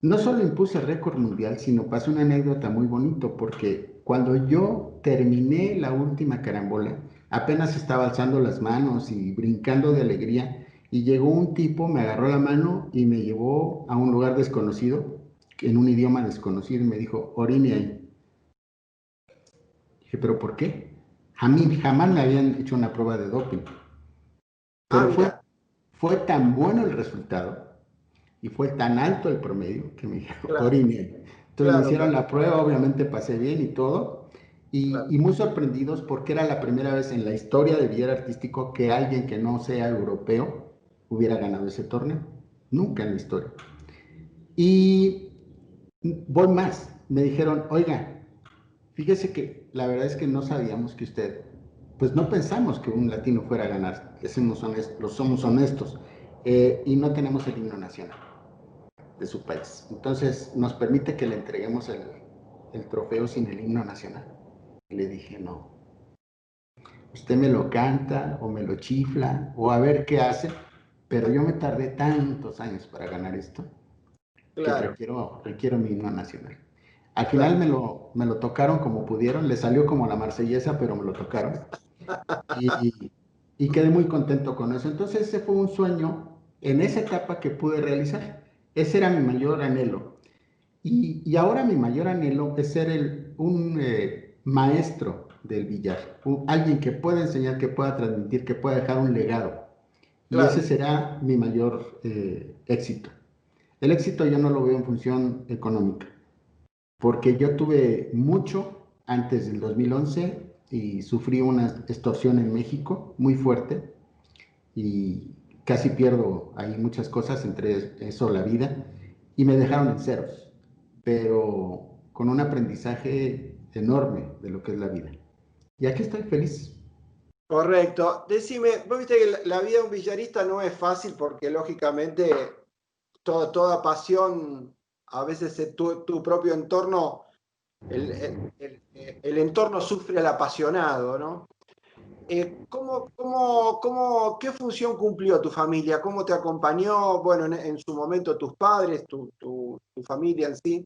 No solo impuse récord mundial, sino pasó una anécdota muy bonito, porque cuando yo terminé la última carambola, apenas estaba alzando las manos y brincando de alegría, y llegó un tipo, me agarró la mano y me llevó a un lugar desconocido, en un idioma desconocido, y me dijo, orine ahí. Dije, ¿pero por qué? A mí jamás me habían hecho una prueba de doping, Ah, pero mira, fue tan bueno el resultado y fue tan alto el promedio que me dijo, claro, orine. Entonces me claro, hicieron claro, la prueba, obviamente pasé bien y todo, claro. y muy sorprendidos porque era la primera vez en la historia del billar artístico que alguien que no sea europeo hubiera ganado ese torneo. Nunca en la historia. Y voy más, me dijeron, oiga, fíjese que la verdad es que no sabíamos que usted, pues no pensamos que un latino fuera a ganar, somos honestos, y no tenemos el himno nacional de su país. Entonces, nos permite que le entreguemos el trofeo sin el himno nacional. Y le dije, no, usted me lo canta o me lo chifla o a ver qué hace, pero yo me tardé tantos años para ganar esto que Claro, requiero mi himno nacional. Al final claro. me lo tocaron como pudieron, le salió como la marsellesa, pero me lo tocaron. Y quedé muy contento con eso. Entonces ese fue un sueño en esa etapa que pude realizar. Ese era mi mayor anhelo. Y ahora mi mayor anhelo es ser un maestro del billar, alguien que pueda enseñar, que pueda transmitir, que pueda dejar un legado. Y ese Claro. será mi mayor éxito. El éxito yo no lo veo en función económica, porque yo tuve mucho antes del 2011 y sufrí una extorsión en México muy fuerte y casi pierdo ahí muchas cosas, entre eso la vida, y me dejaron en ceros, pero con un aprendizaje enorme de lo que es la vida. Y aquí estoy feliz. Correcto. Decime, vos viste que la vida de un billarista no es fácil porque lógicamente toda pasión, a veces tu propio entorno, el entorno sufre al apasionado, ¿no? ¿Qué función cumplió tu familia? ¿Cómo te acompañó, bueno, en su momento tus padres, tu familia en sí?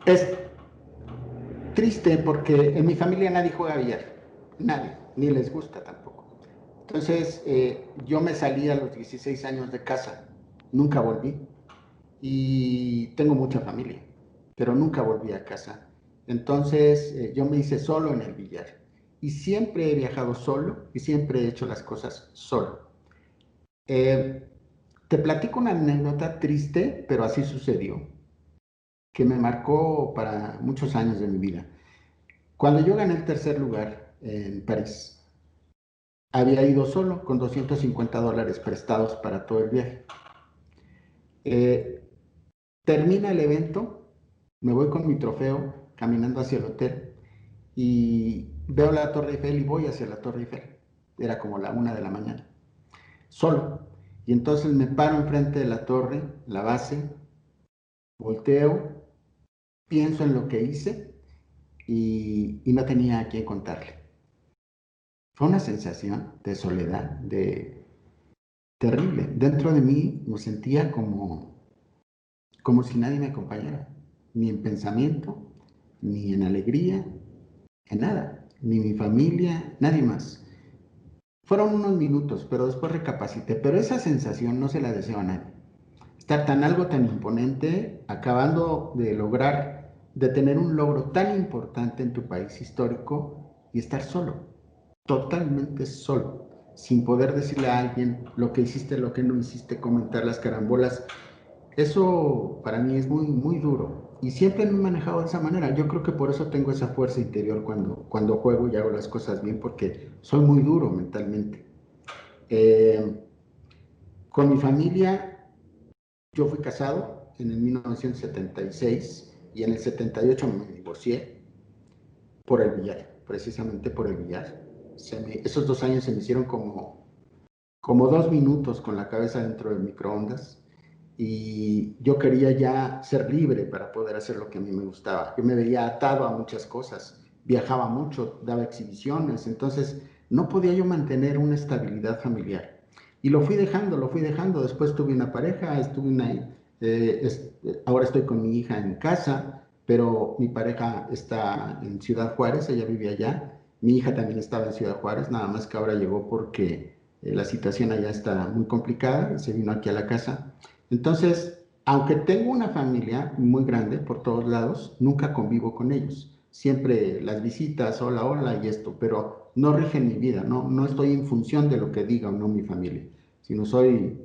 Es triste porque en mi familia nadie juega billar, nadie, ni les gusta tampoco. Entonces yo me salí a los 16 años de casa, nunca volví y tengo mucha familia, pero nunca volví a casa. Entonces yo me hice solo en el billar y siempre he viajado solo y siempre he hecho las cosas solo. Eh, Te platico una anécdota triste, pero así sucedió, que me marcó para muchos años de mi vida. Cuando yo gané el tercer lugar en París, había ido solo con $250 prestados para todo el viaje. Eh, Termina el evento, me voy con mi trofeo caminando hacia el hotel y veo la Torre Eiffel y voy hacia la Torre Eiffel. Era como la 1 de la mañana, solo. Y entonces me paro enfrente de la torre, la base, volteo, pienso en lo que hice y no tenía a quién contarle. Fue una sensación de soledad, de terrible. Dentro de mí me sentía como si nadie me acompañara, ni en pensamiento, ni en alegría, en nada, ni mi familia, nadie más. Fueron unos minutos, pero después recapacité, pero esa sensación no se la deseo a nadie. Estar algo tan imponente, acabando de lograr, de tener un logro tan importante en tu país histórico y estar solo, totalmente solo, sin poder decirle a alguien lo que hiciste, lo que no hiciste, comentar las carambolas. Eso para mí es muy, muy duro. Y siempre me he manejado de esa manera. Yo creo que por eso tengo esa fuerza interior cuando juego y hago las cosas bien, porque soy muy duro mentalmente. Eh, con mi familia, yo fui casado en el 1976 y en el 78 me divorcié por el billar, precisamente por el billar. Esos 2 años se me hicieron como 2 minutos con la cabeza dentro del microondas y yo quería ya ser libre para poder hacer lo que a mí me gustaba. Yo me veía atado a muchas cosas, viajaba mucho, daba exhibiciones, entonces no podía yo mantener una estabilidad familiar. Y lo fui dejando, lo fui dejando. Después tuve una pareja, ahora estoy con mi hija en casa, pero mi pareja está en Ciudad Juárez, ella vive allá. Mi hija también estaba en Ciudad Juárez, nada más que ahora llegó porque la situación allá está muy complicada y se vino aquí a la casa. Entonces, aunque tengo una familia muy grande por todos lados, nunca convivo con ellos. Siempre las visitas, hola, hola y esto, pero no rigen mi vida, no estoy en función de lo que diga o no mi familia, sino soy,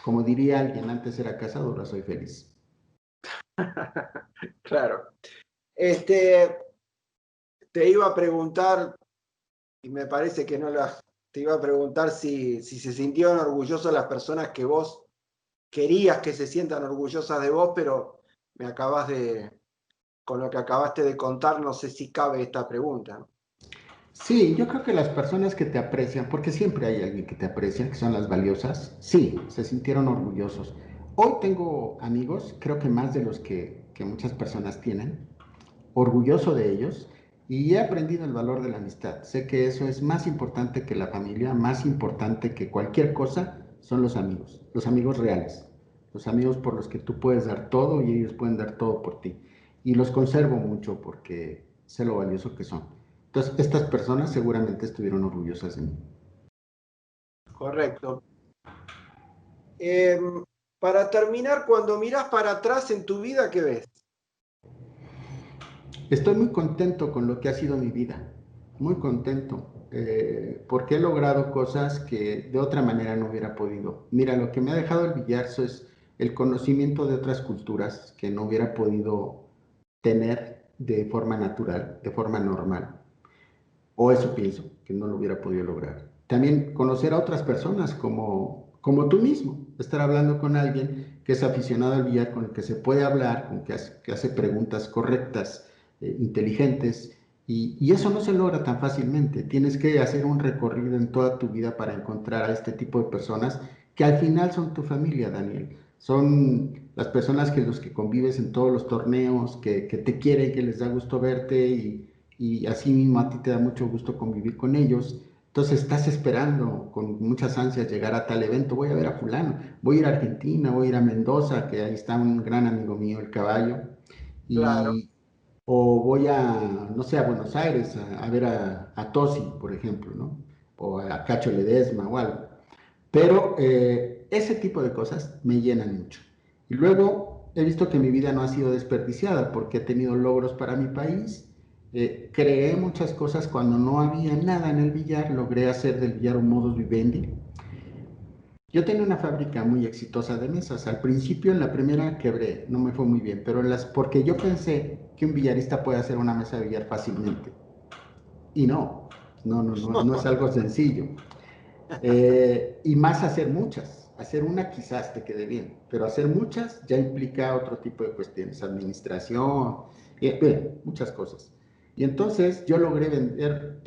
como diría alguien, antes era casado, ahora soy feliz. Claro. Te iba a preguntar, y me parece que no las, te iba a preguntar si se sintieron orgullosos las personas que vos querías que se sientan orgullosas de vos, pero con lo que acabaste de contar, no sé si cabe esta pregunta. Sí, yo creo que las personas que te aprecian, porque siempre hay alguien que te aprecia, que son las valiosas, sí, se sintieron orgullosos. Hoy tengo amigos, creo que más de los que muchas personas tienen, orgulloso de ellos y he aprendido el valor de la amistad. Sé que eso es más importante que la familia, más importante que cualquier cosa, son los amigos reales, los amigos por los que tú puedes dar todo y ellos pueden dar todo por ti. Y los conservo mucho porque sé lo valioso que son. Entonces, estas personas seguramente estuvieron orgullosas de mí. Correcto. Para terminar, cuando mirás para atrás en tu vida, ¿qué ves? Estoy muy contento con lo que ha sido mi vida, muy contento, porque he logrado cosas que de otra manera no hubiera podido. Mira, lo que me ha dejado el billar es el conocimiento de otras culturas que no hubiera podido tener de forma natural, de forma normal. O eso pienso, que no lo hubiera podido lograr. También conocer a otras personas como tú mismo, estar hablando con alguien que es aficionado al billar, con el que se puede hablar, con que hace preguntas correctas, inteligentes, y eso no se logra tan fácilmente. Tienes que hacer un recorrido en toda tu vida para encontrar a este tipo de personas que al final son tu familia, Daniel. Son las personas que los que convives en todos los torneos, que te quieren, que les da gusto verte y así mismo a ti te da mucho gusto convivir con ellos. Entonces estás esperando con muchas ansias llegar a tal evento, voy a ver a fulano, voy a ir a Argentina, voy a ir a Mendoza, que ahí está un gran amigo mío, el caballo, Claro. y, o voy a, no sé, a Buenos Aires a ver a Tosi, por ejemplo, ¿no? O a Cacho Ledesma o algo. Pero ese tipo de cosas me llenan mucho. Y luego he visto que mi vida no ha sido desperdiciada porque he tenido logros para mi país. Creé muchas cosas cuando no había nada en el billar. Logré hacer del billar un modus vivendi. Yo tenía una fábrica muy exitosa de mesas. Al principio, en la primera quebré, no me fue muy bien, pero porque yo pensé que un billarista puede hacer una mesa de billar fácilmente. Y no es algo sencillo. Y más hacer muchas. Hacer una quizás te quede bien, pero hacer muchas ya implica otro tipo de cuestiones, administración, bien, muchas cosas. Y entonces yo logré vender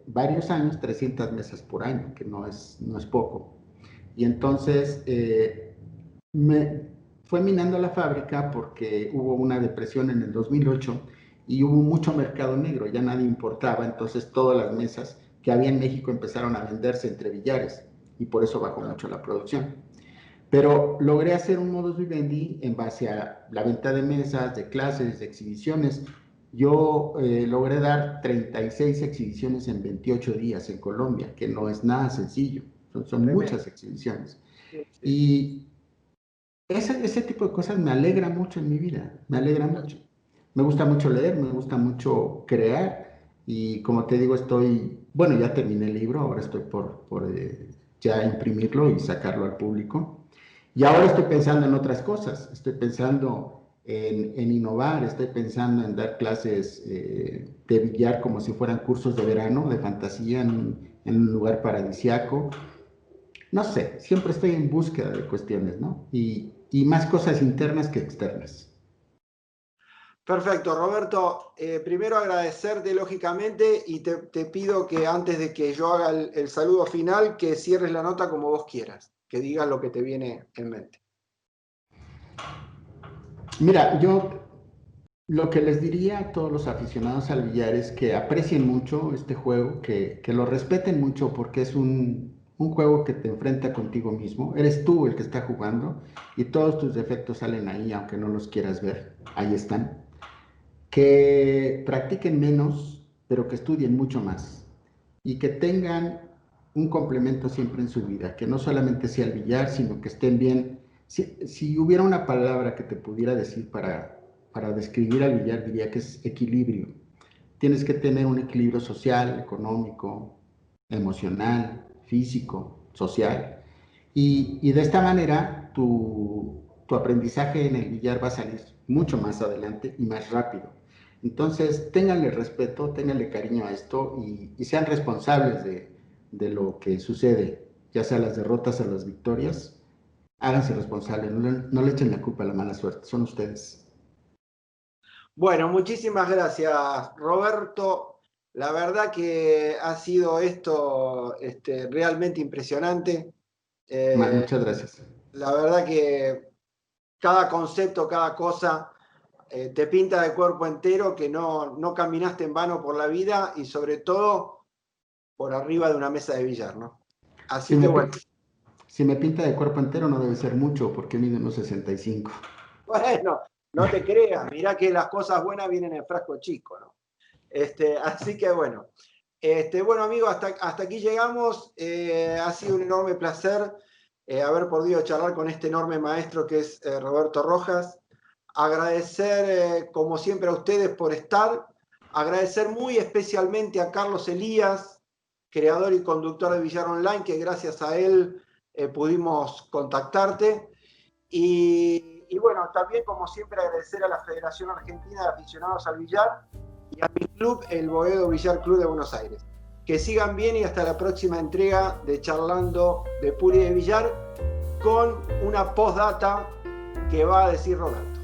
varios años 300 mesas por año, que no es poco. Y entonces me fue minando la fábrica porque hubo una depresión en el 2008 y hubo mucho mercado negro, ya nadie importaba, entonces todas las mesas que había en México empezaron a venderse entre billares y por eso bajó mucho la producción. Pero logré hacer un modus vivendi en base a la venta de mesas, de clases, de exhibiciones. Yo logré dar 36 exhibiciones en 28 días en Colombia, que no es nada sencillo, son Tremendo. muchas exhibiciones. Sí, sí. Y ese tipo de cosas me alegra mucho en mi vida, me alegra mucho. Me gusta mucho leer, me gusta mucho crear y como te digo, bueno, ya terminé el libro, ahora estoy por ya imprimirlo y sacarlo al público. Y ahora estoy pensando en otras cosas, estoy pensando en innovar, estoy pensando en dar clases de billar como si fueran cursos de verano, de fantasía en un lugar paradisiaco. No sé, siempre estoy en búsqueda de cuestiones, ¿no? Y más cosas internas que externas. Perfecto, Roberto. Primero agradecerte lógicamente y te pido que antes de que yo haga el saludo final, que cierres la nota como vos quieras, que digas lo que te viene en mente. Mira, yo lo que les diría a todos los aficionados al billar es que aprecien mucho este juego, que lo respeten mucho porque es un juego que te enfrenta contigo mismo. Eres tú el que está jugando y todos tus defectos salen ahí, aunque no los quieras ver. Ahí están. Que practiquen menos, pero que estudien mucho más y que tengan un complemento siempre en su vida, que no solamente sea el billar, sino que estén bien. Si hubiera una palabra que te pudiera decir para describir al billar, diría que es equilibrio. Tienes que tener un equilibrio social, económico, emocional, físico, social. Y de esta manera tu aprendizaje en el billar va a salir mucho más adelante y más rápido. Entonces, ténganle respeto, ténganle cariño a esto y sean responsables de lo que sucede, ya sea las derrotas o las victorias. Háganse responsables, no le echen la culpa a la mala suerte, son ustedes. Bueno, muchísimas gracias, Roberto. La verdad que ha sido esto realmente impresionante. Eh, Muchas gracias. la verdad que cada concepto, cada cosa te pinta de cuerpo entero, que no caminaste en vano por la vida y sobre todo por arriba de una mesa de billar, ¿no? Si Así que me, bueno, si me pinta de cuerpo entero no debe ser mucho porque mide unos 65. bueno, no te creas, mirá que las cosas buenas vienen en frasco chico, ¿no? Así que bueno, bueno amigos, hasta aquí llegamos. Ha sido un enorme placer haber podido charlar con este enorme maestro que es Roberto Rojas. Agradecer como siempre a ustedes por estar. Agradecer muy especialmente a Carlos Elías, creador y conductor de Billar Online, que gracias a él pudimos contactarte. Y bueno, también como siempre agradecer a la Federación Argentina de Aficionados al Billar y a mi club, el Boedo Billar Club de Buenos Aires. Que sigan bien y hasta la próxima entrega de Charlando de Puri de Billar con una postdata que va a decir Roberto.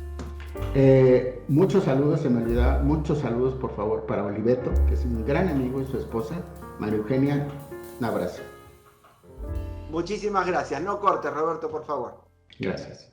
Muchos saludos, se me olvidaba, muchos saludos por favor para Oliveto, que es un gran amigo, y su esposa, María Eugenia. Un abrazo. Muchísimas gracias. No cortes, Roberto, por favor. Gracias.